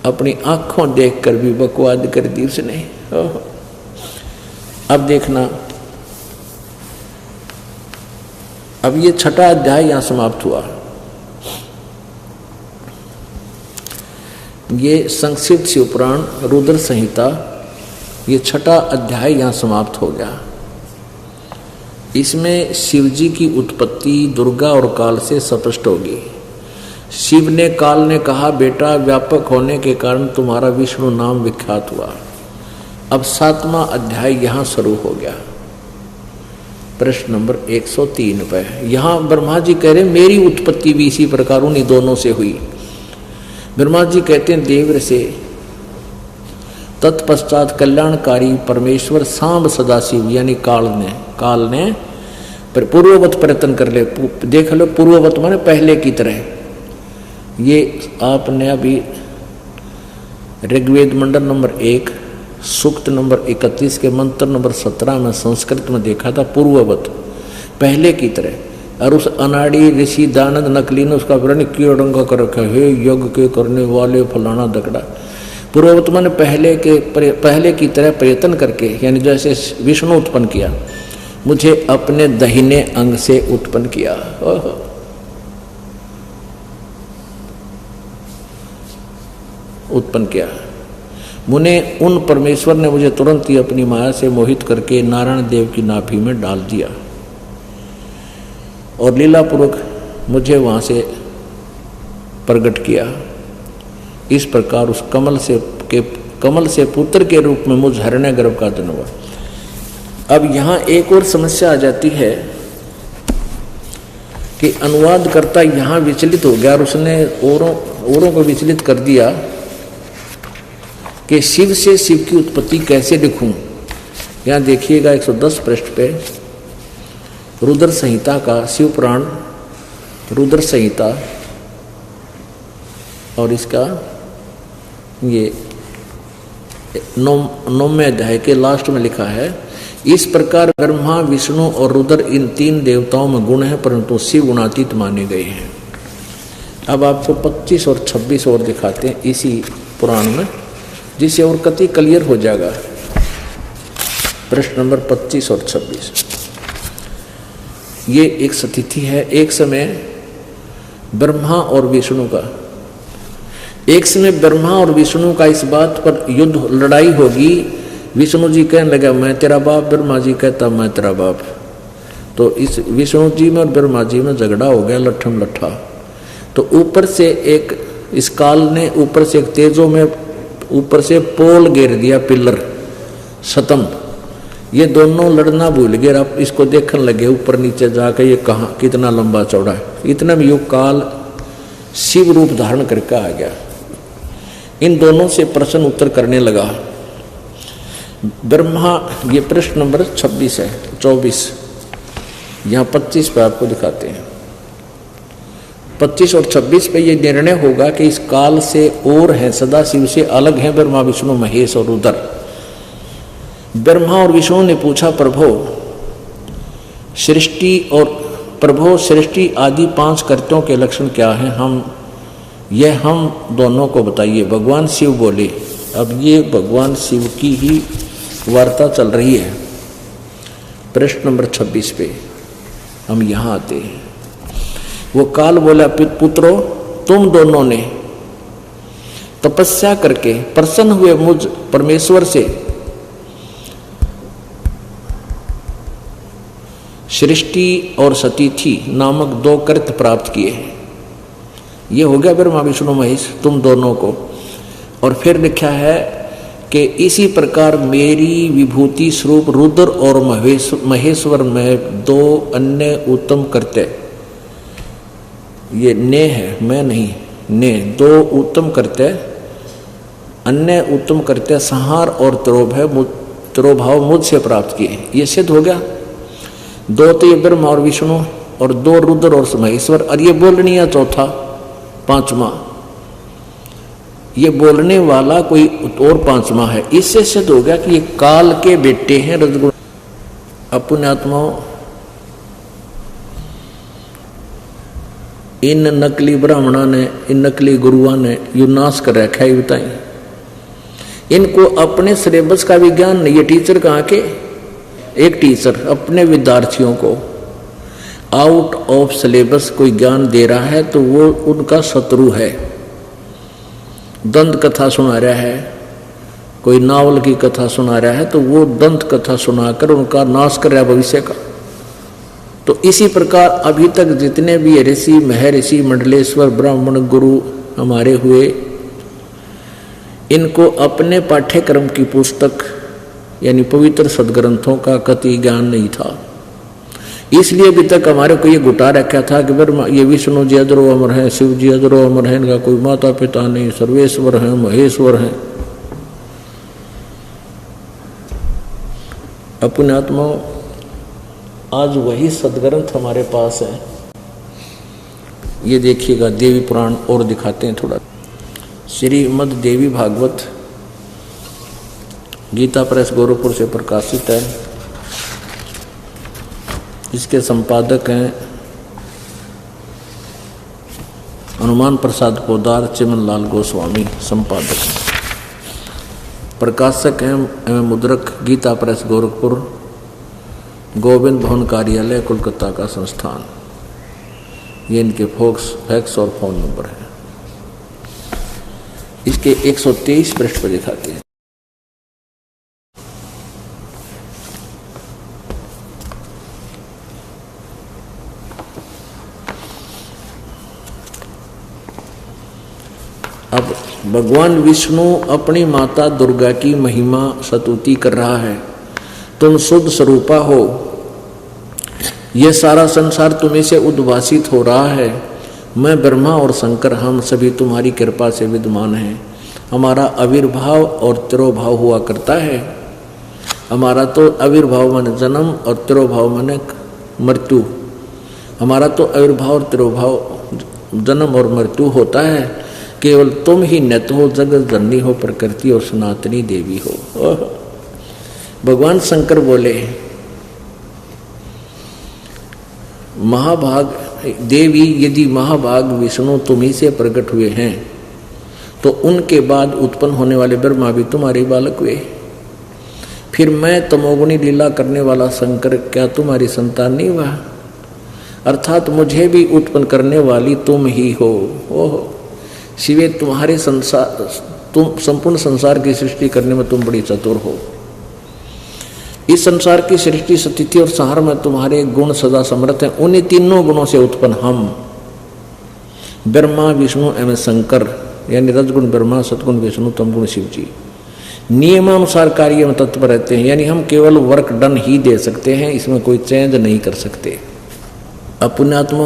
अपनी आंखों देखकर भी बकवाद कर दी उसने। अब देखना, अब ये 6ठा अध्याय यहां समाप्त हुआ। ये संक्षिप्त शिवपुराण रुद्र संहिता, ये 6ठा अध्याय यहां समाप्त हो गया। इसमें शिव जी की उत्पत्ति दुर्गा और काल से स्पष्ट होगी। शिव ने, काल ने कहा, बेटा व्यापक होने के कारण तुम्हारा विष्णु नाम विख्यात हुआ। अब 7वां अध्याय यहां शुरू हो गया। प्रश्न नंबर 103 पे यहां ब्रह्मा जी कह रहे मेरी उत्पत्ति भी इसी प्रकार उन्हीं दोनों से हुई। ब्रह्मा जी कहते हैं देव से, तत्पश्चात कल्याणकारी परमेश्वर सांब सदाशिव यानी काल ने पूर्ववत प्रयत्न कर ले। देख लो, पूर्ववत माने पहले की तरह। ये आपने अभी ऋग्वेद मंडल नंबर 1 सूक्त नंबर 31 के मंत्र नंबर 17 में संस्कृत में देखा था, पूर्ववत पहले की तरह। और उस अनाड़ी ऋषि दानंद नकली ने उसका वर्णन क्यों रंगा कर रखा है, यज्ञ के करने वाले फलाना दकड़ा। पूर्ववत माने पहले की तरह प्रयत्न करके, यानी जैसे विष्णु उत्पन्न किया, मुझे अपने दाहिने अंग से उत्पन्न किया। उत्पन्न किया मुने उन परमेश्वर ने मुझे तुरंत ही अपनी माया से मोहित करके नारायण देव की नाभि में डाल दिया। और लीलापूर्वक मुझे वहाँ से प्रकट किया। इस प्रकार उस कमल से पुत्र के रूप में मुझ हिरण्यगर्भ का जन्म हुआ। अब यहाँ एक और समस्या आ जाती है कि अनुवादकर्ता यहाँ विचलित हो गया और उसने औरों को विचलित कर दिया कि शिव से शिव की उत्पत्ति कैसे लिखूं। यहाँ देखिएगा 110 पृष्ठ पे रुद्र संहिता का शिव पुराण रुद्र संहिता और इसका ये 9वें अध्याय के लास्ट में लिखा है, इस प्रकार ब्रह्मा विष्णु और रुद्र इन 3 देवताओं में गुण है परंतु शिव गुणातीत माने गए हैं। अब आपको 25 और 26 और दिखाते हैं इसी पुराण में, जिससे और कति क्लियर हो जाएगा। प्रश्न नंबर 25 और 26। ये एक स्थिति है, एक समय ब्रह्मा और विष्णु का, एक समय ब्रह्मा और विष्णु का इस बात पर युद्ध लड़ाई होगी। विष्णु जी कहने लगा मैं तेरा बाप, ब्रह्मा जी कहता मैं तेरा बाप। तो इस विष्णु जी में और ब्रह्मा जी में झगड़ा हो गया, लट्ठम लट्ठा। तो ऊपर से एक इस काल ने ऊपर से एक तेजों में ऊपर से पोल घेर दिया, पिलर स्तंभ। ये दोनों लड़ना भूल गए, अब इसको देखने लगे ऊपर नीचे जाकर ये कहाँ कितना लंबा चौड़ा है। इतना में युग काल शिव रूप धारण करके आ गया। इन दोनों से प्रश्न उत्तर करने लगा। ब्रह्मा, ये प्रश्न नंबर 26 है, 24 यहाँ 25 पे आपको दिखाते हैं। 25 और 26 पे ये निर्णय होगा कि इस काल से और है, सदा शिव से अलग है ब्रह्मा विष्णु महेश और रुद्र। ब्रह्मा और विष्णु ने पूछा प्रभो सृष्टि आदि 5 कर्तों के लक्षण क्या हैं, हम दोनों को बताइए। भगवान शिव बोले। अब ये भगवान शिव की ही वार्ता चल रही है। प्रश्न नंबर 26 पे हम यहाँ आते हैं। वो काल बोला पुत्रों तुम दोनों ने तपस्या करके प्रसन्न हुए मुझ परमेश्वर से सृष्टि और सतीथि नामक 2 कृत्य प्राप्त किए हैं। ये हो गया ब्रह्मा विष्णु महेश तुम दोनों को। और फिर लिखा है कि इसी प्रकार मेरी विभूति स्वरूप रुद्र और महेश्वर में 2 अन्य उत्तम कृत्य, ये ने है मैं नहीं, ने 2 उत्तम कृत्य, अन्य उत्तम कृत्य संहार और तिरोभाव मुझसे प्राप्त किए। ये सिद्ध हो गया। 2 तो ये ब्रह्मा और विष्णु और 2 रुद्र और महेश्वर, और ये बोलनिया चौथा 5वां, ये बोलने वाला कोई और 5वां है। इससे सिद्ध हो गया कि ये काल के बेटे हैं रजगुण। अपने आत्माओं इन नकली ब्राह्मणों ने, इन नकली गुरुओं ने यू नाश कर रखा है। बताएं, इनको अपने सिलेबस का भी ज्ञान नहीं है। टीचर कहाँ के, एक टीचर अपने विद्यार्थियों को आउट ऑफ सिलेबस कोई ज्ञान दे रहा है तो वो उनका शत्रु है। दंत कथा सुना रहा है, कोई नावल की कथा सुना रहा है तो वो दंत कथा सुनाकर उनका नाश कर रहा है भविष्य का। तो इसी प्रकार अभी तक जितने भी ऋषि महर्षि मंडलेश्वर ब्राह्मण गुरु हमारे हुए, इनको अपने पाठ्यक्रम की पुस्तक यानी पवित्र सदग्रंथों का कति ज्ञान नहीं था। इसलिए अभी तक हमारे को ये घुटा रखा था कि ब्रह्मा ये विष्णु जी अजरो अमर है, शिव जी अजरो अमर है, इनका कोई माता पिता नहीं, सर्वेश्वर है, महेश्वर है। अपने आत्माओं आज वही सदग्रंथ हमारे पास है। ये देखिएगा देवी पुराण और दिखाते हैं थोड़ा। श्रीमद् देवी भागवत गीता प्रेस गोरखपुर से प्रकाशित है। इसके संपादक हैं हनुमान प्रसाद पोदार, चिमन लाल गोस्वामी संपादक हैं। प्रकाशक हैं एवं मुद्रक गीता प्रेस गोरखपुर, गोविंद भवन कार्यालय कोलकाता का संस्थान। ये इनके फैक्स और फोन नंबर है। इसके 123 पृष्ठ पर दिखाते हैं। अब भगवान विष्णु अपनी माता दुर्गा की महिमा स्तुति कर रहा है, तुम शुद्ध स्वरूपा हो, यह सारा संसार तुम्हें से उद्भासित हो रहा है, मैं ब्रह्मा और शंकर हम सभी तुम्हारी कृपा से विद्यमान हैं, हमारा आविर्भाव और तिरोभाव हुआ करता है। हमारा तो आविर्भाव माने जन्म और तिरोभाव माने मृत्यु, हमारा तो आविर्भाव और तिरोभाव जन्म और मृत्यु होता है, केवल तुम ही नित्य हो, जगत जननी हो, प्रकृति और सनातनी देवी हो। भगवान शंकर बोले, महाभाग देवी, यदि महाभाग विष्णु तुम्ही से प्रकट हुए हैं तो उनके बाद उत्पन्न होने वाले ब्रह्मा भी तुम्हारे बालक हुए, फिर मैं तमोगुणी लीला करने वाला शंकर क्या तुम्हारी संतान नहीं हुआ? अर्थात मुझे भी उत्पन्न करने वाली तुम ही हो। ओह शिवे, तुम्हारे संसार, तुम संपूर्ण संसार की सृष्टि करने में तुम बड़ी चतुर हो। इस संसार की सृष्टि स्थिति और संहार में तुम्हारे गुण सदा समर्थ हैं। उन्हीं तीनों गुणों से उत्पन्न हम ब्रह्मा विष्णु एवं शंकर, यानी रजगुण ब्रह्मा, सतगुण विष्णु, तमगुण शिव जी, नियमानुसार कार्य में तत्पर रहते हैं, यानी हम केवल वर्क डन ही दे सकते हैं, इसमें कोई चेंज नहीं कर सकते। पुण्यात्मा,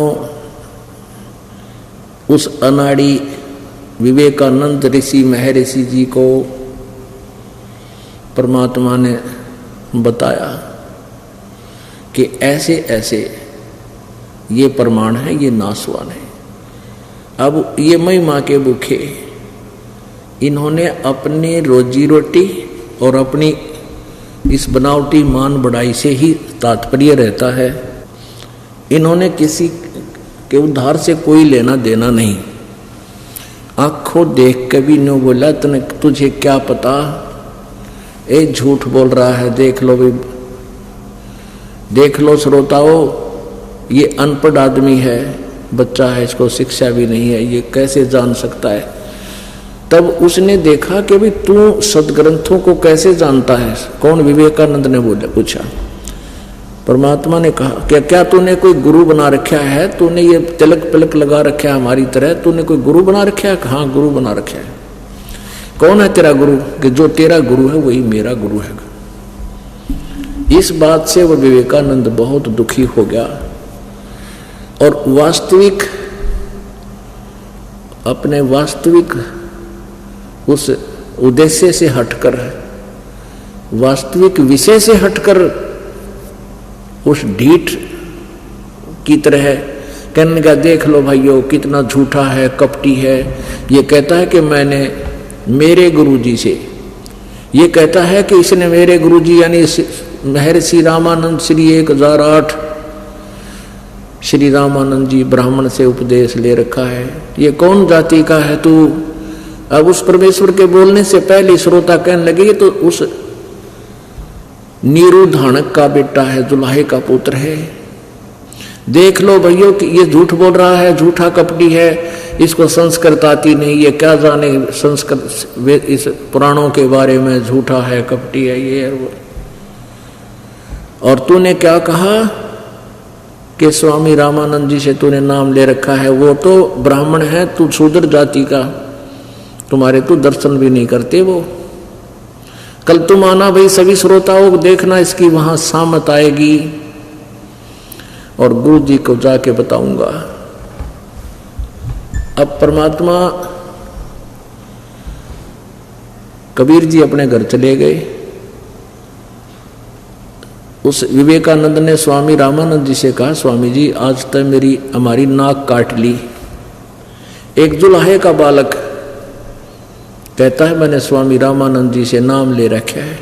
उस अनाड़ी विवेकानंद ऋषि महर्षि जी को परमात्मा ने बताया कि ऐसे ऐसे ये प्रमाण है, ये नासवान है। अब ये महिमा के भूखे इन्होंने अपने रोजी रोटी और अपनी इस बनावटी मान बढ़ाई से ही तात्पर्य रहता है। इन्होंने किसी के उद्धार से कोई लेना देना नहीं। आंखों देख के भी नो बोला, तुझे क्या पता, ए झूठ बोल रहा है, देख लो भी, देख लो श्रोताओ, ये अनपढ़ आदमी है, बच्चा है, इसको शिक्षा भी नहीं है, ये कैसे जान सकता है। तब उसने देखा कि भी तू सदग्रंथों को कैसे जानता है? कौन? विवेकानंद ने बोले, पूछा। परमात्मा ने कहा कि क्या तूने कोई गुरु बना रखा है? तूने ये तिलक पिलक लगा रखा है हमारी तरह, तूने कोई गुरु बना रखा है? हाँ, गुरु बना रखा है। कौन है तेरा गुरु? कि जो तेरा गुरु है वही मेरा गुरु है। इस बात से वह विवेकानंद बहुत दुखी हो गया और वास्तविक, अपने वास्तविक उस उद्देश्य से हटकर, वास्तविक विषय से हटकर उस ढीठ की तरह कहने लगा, देख लो भाइयों कितना झूठा है, कपटी है। ये कहता है कि मैंने मेरे गुरुजी से, ये कहता है कि इसने मेरे गुरुजी यानी महर्षि रामानंद श्री 1008 श्री रामानंद जी ब्राह्मण से उपदेश ले रखा है। ये कौन जाति का है तू? अब उस परमेश्वर के बोलने से पहले श्रोता कहने लगे, ये तो उस नीरू धानक का बेटा है, जुलाहे का पुत्र है। देख लो भैया कि ये झूठ बोल रहा है, झूठा कपटी है, इसको संस्कृत आती नहीं, ये क्या जाने संस्कृत, इस पुराणों के बारे में, झूठा है, कपटी है ये है वो। और तूने क्या कहा कि स्वामी रामानंद जी से तूने नाम ले रखा है, वो तो ब्राह्मण है, तू शूद्र जाति का, तुम्हारे तो दर्शन भी नहीं करते वो। कल तुम आना भाई, सभी श्रोताओं को देखना, इसकी वहां सामत आएगी और गुरु जी को जाके बताऊंगा। अब परमात्मा कबीर जी अपने घर चले गए। उस विवेकानंद ने स्वामी रामानंद जी से कहा, स्वामी जी आज तक हमारी नाक काट ली। एक जुलाहे का बालक कहता है मैंने स्वामी रामानंद जी से नाम ले रखा है,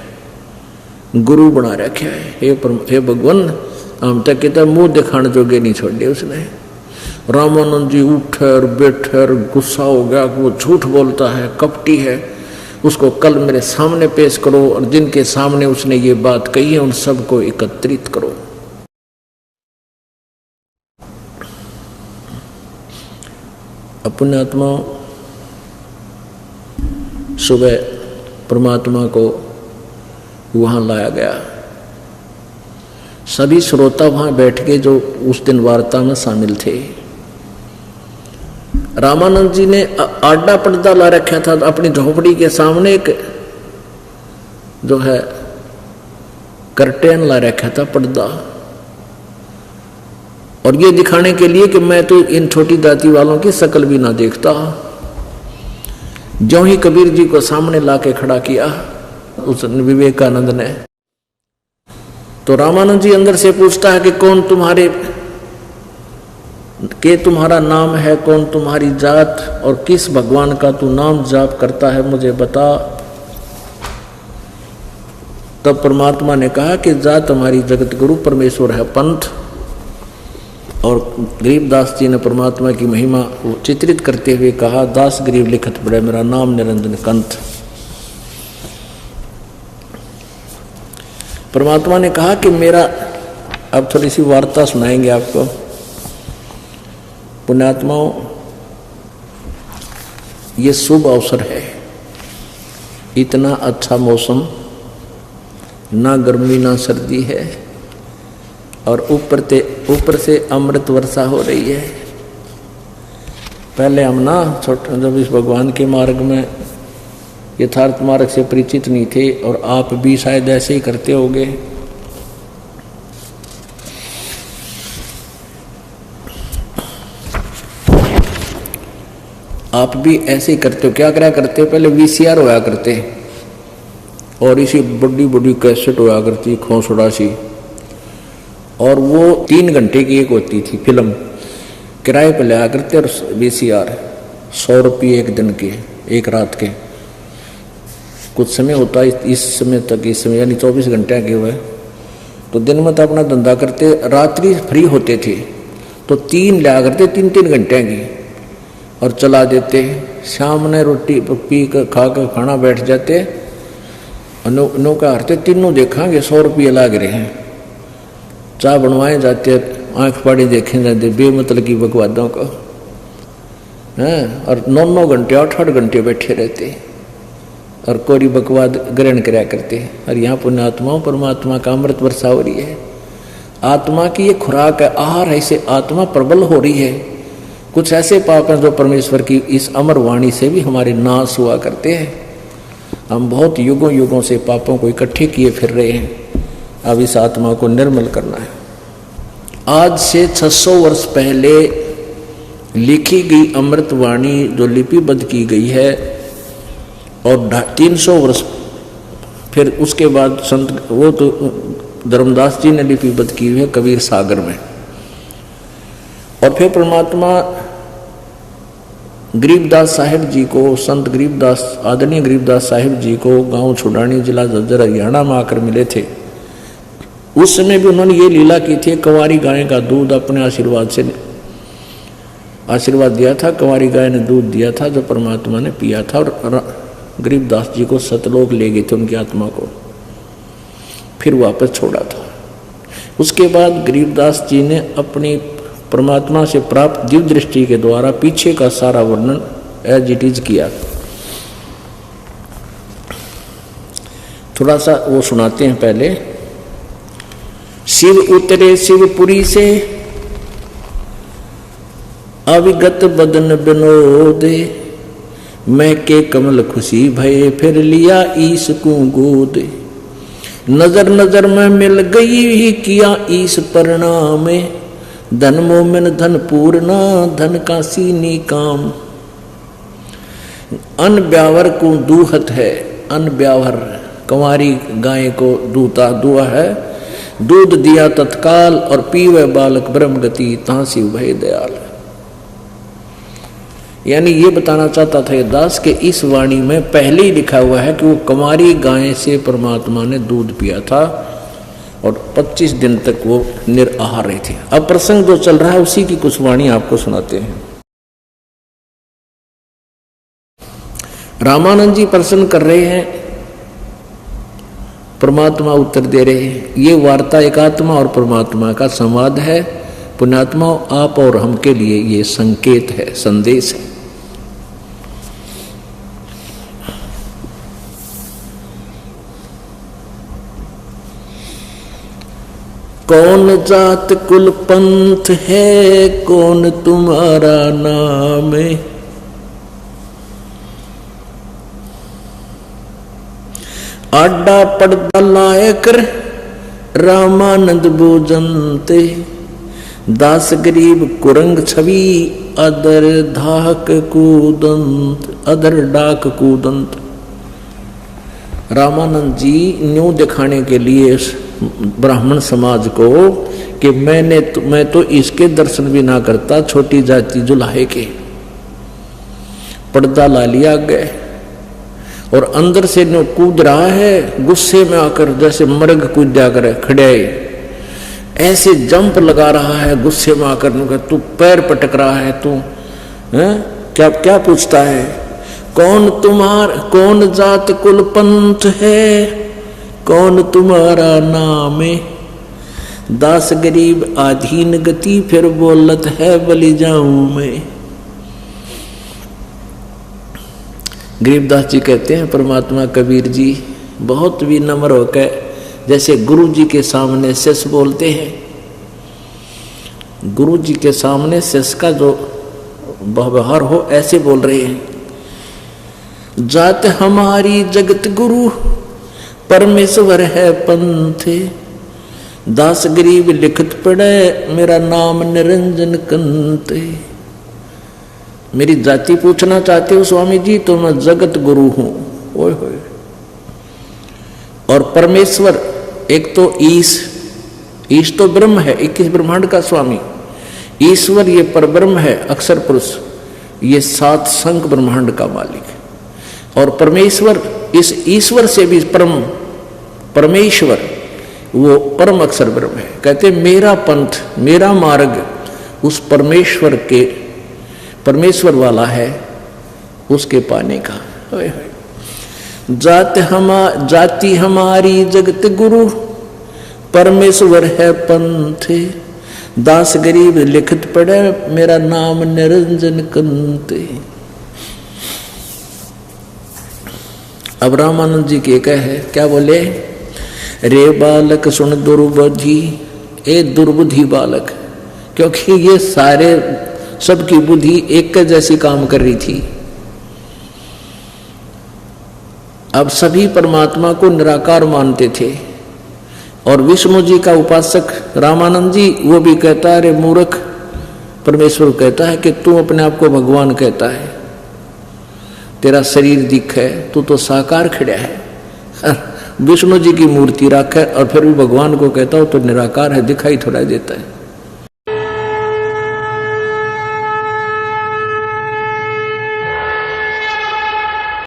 गुरु बना रखा है। हे भगवान, हम तक कहता मुंह दिखाने जोगे नहीं छोड़े उसने। रामानंद जी उठे और बैठे और गुस्सा हो गया कि वो झूठ बोलता है, कपटी है, उसको कल मेरे सामने पेश करो और जिनके सामने उसने ये बात कही है उन सबको एकत्रित करो। अपने आत्मा सुबह परमात्मा को वहां लाया गया। सभी श्रोता वहां बैठ के जो उस दिन वार्ता में शामिल थे, रामानंद जी ने आडा पर्दा ला रखा था अपनी झोपड़ी के सामने, एक जो है कर्टेन ला रखा था, पर्दा, और ये दिखाने के लिए कि मैं तो इन छोटी जाति वालों की शक्ल भी ना देखता। ज्यों ही कबीर जी को सामने लाके खड़ा किया उस विवेकानंद ने, तो रामानंद जी अंदर से पूछता है कि कौन तुम्हारा नाम है, कौन तुम्हारी जात, और किस भगवान का तू नाम जाप करता है, मुझे बता। तब परमात्मा ने कहा कि जात हमारी जगत गुरु परमेश्वर है पंथ। और गरीबदास जी ने परमात्मा की महिमा चित्रित करते हुए कहा, दास गरीब लिखत पड़े मेरा नाम निरंजन कंठ। परमात्मा ने कहा कि मेरा, अब थोड़ी सी वार्ता सुनाएंगे आपको। पुण्यात्माओं, ये शुभ अवसर है, इतना अच्छा मौसम, ना गर्मी ना सर्दी है, और ऊपर से अमृत वर्षा हो रही है। पहले हम ना छोटे जब इस भगवान के मार्ग में, यथार्थ मार्ग से परिचित नहीं थे, और आप भी शायद ऐसे ही करते होंगे। आप भी ऐसे ही करते हो। क्या करा करते हो, पहले वीसीआर होया करते, और इसी बड़ी बड़ी कैसेट होया करती खोसड़ा सी, और वो 3 घंटे की एक होती थी फिल्म, किराए पर लिया करते, और वीसीआर 100 रुपये एक दिन के, एक रात के। कुछ समय होता है इस समय तक, इस समय यानी 24 घंटे के हुए, तो दिन में तो अपना धंधा करते, रात्रि फ्री होते थे तो 3 लिया करते, 3-3 घंटे की, और चला देते। शाम ने रोटी पी कर खा कर खाना बैठ जाते, नौका हरते, तीनों देखांगे 100 रुपये लाग रहे हैं। चाय बनवाए जाते, आंख पाड़ी देखे जाते, बेमतलब की बकवादों को हैं, और 9-9 घंटे 8-8 घंटे बैठे रहते, और कोरी बकवाद ग्रहण कराया करते। और यहाँ पुण्यात्माओं परमात्मा का अमृत वर्षा हो रही है, आत्मा की ये खुराक है, आहार है, इसे आत्मा प्रबल हो रही है। कुछ ऐसे पाप हैं जो परमेश्वर की इस अमर वाणी से भी हमारे नाश हुआ करते हैं। हम बहुत युगों युगों से पापों को इकट्ठे किए फिर रहे हैं, अब इस आत्मा को निर्मल करना है। आज से 600 वर्ष पहले लिखी गई अमृत वाणी जो लिपिबद्ध की गई है, और 300 वर्ष फिर उसके बाद संत वो तो धर्मदास जी ने लिपिबद्ध की हुई है कबीर सागर में। और फिर परमात्मा गरीबदास साहिब जी को, संत गरीबदास, आदरणीय गरीबदास साहिब जी को गांव छुड़ानी, जिला झज्जर, हरियाणा में आकर मिले थे। उस समय भी उन्होंने ये लीला की थी, कंवारी गाय का दूध अपने आशीर्वाद से आशीर्वाद दिया था, कंवारी गाय ने दूध दिया था जो परमात्मा ने पिया था, और गरीबदास जी को सतलोक ले गए थे उनकी आत्मा को, फिर वापस छोड़ा था। उसके बाद गरीबदास जी ने अपनी परमात्मा से प्राप्त दिव्य दृष्टि के द्वारा पीछे का सारा वर्णन एज इट इज किया। थोड़ा सा वो सुनाते हैं पहले। शिव उतरे शिवपुरी से, अविगत बदन बिनोदे, मैं के कमल खुशी भये, फिर लिया ईश को गोद। नजर नजर में मिल गई ही किया ईश परिणाम, धन मोमिन धन पूर्णा, धन का सीनी काम। अन ब्यावर को दूहत है, अन ब्यावर कंवारी गाय को दूता दुआ है, दूध दिया तत्काल, और पीवे बालक ब्रह्म गति, तांसी भय दयाल। यानी ये बताना चाहता था ये दास के इस वाणी में पहले ही लिखा हुआ है कि वो कंवारी गाय से परमात्मा ने दूध पिया था, और 25 दिन तक वो निराहार रहे थे। अब प्रसंग जो चल रहा है उसी की कुछ वाणी आपको सुनाते हैं। रामानंद जी प्रश्न कर रहे हैं, परमात्मा उत्तर दे रहे हैं। ये वार्ता एक आत्मा और परमात्मा का संवाद है। पुण्यात्मा, आप और हम के लिए ये संकेत है, संदेश है। कौन जात कुल पंथ है, कौन तुम्हारा नाम है। आडा पड़दा लाए कर रामानंद भोजनते, दास गरीब कुरंग छवि अदर धाक कूदंत, अदर डाक कूदंत। रामानंद जी न्यू दिखाने के लिए ब्राह्मण समाज को कि मैं तो इसके दर्शन भी ना करता, छोटी जाति जुलाहे के। पर्दा ला लिया गए और अंदर से न्यू कूद रहा है, गुस्से में आकर जैसे मर्ग कूद जाकर खड़े ऐसे जंप लगा रहा है, गुस्से में आकर तू पैर पटक रहा है, तू क्या क्या पूछता है, कौन जात कुल पंथ है, कौन तुम्हारा नाम है। दास गरीब आधीन गति फिर बोलत है बलि जाऊं मैं। गरीबदास जी कहते हैं परमात्मा कबीर जी बहुत विनम्र होकर जैसे गुरु जी के सामने शिष्य बोलते हैं, गुरु जी के सामने शिष्य का जो व्यवहार हो ऐसे बोल रहे हैं। जात हमारी जगत गुरु परमेश्वर है पंथे, दास गरीब लिखत पड़े मेरा नाम निरंजन कंते। मेरी जाति पूछना चाहते हो स्वामी जी तो मैं जगत गुरु हूं। ओए होए। और परमेश्वर एक तो ईश तो ब्रह्म है, 21 ब्रह्मांड का स्वामी। ईश्वर ये परब्रह्म है, अक्षर पुरुष, ये 7 संख ब्रह्मांड का मालिक है। और परमेश्वर इस ईश्वर से भी परमेश्वर वो परम अक्षर ब्रह्म है। कहते मेरा पंथ, मेरा मार्ग उस परमेश्वर वाला है, उसके पाने का। जाति हमारी जगत गुरु परमेश्वर है पंथे, दास गरीब लिखत पड़े मेरा नाम निरंजन कंते। अब रामानंद जी के कहे क्या बोले, रे बालक सुन दुर्बुद्धि, ए दुर्बुद्धि बालक, क्योंकि ये सारे सबकी बुद्धि एक जैसी काम कर रही थी। अब सभी परमात्मा को निराकार मानते थे और विष्णु जी का उपासक रामानंद जी वो भी कहता है, रे मूर्ख, परमेश्वर कहता है कि तू अपने आप को भगवान कहता है, तेरा शरीर दिख है, तू तो साकार खड़ा है। विष्णु जी की मूर्ति रखा है और फिर भी भगवान को कहता हो तो निराकार है, दिखाई थोड़ा देता है।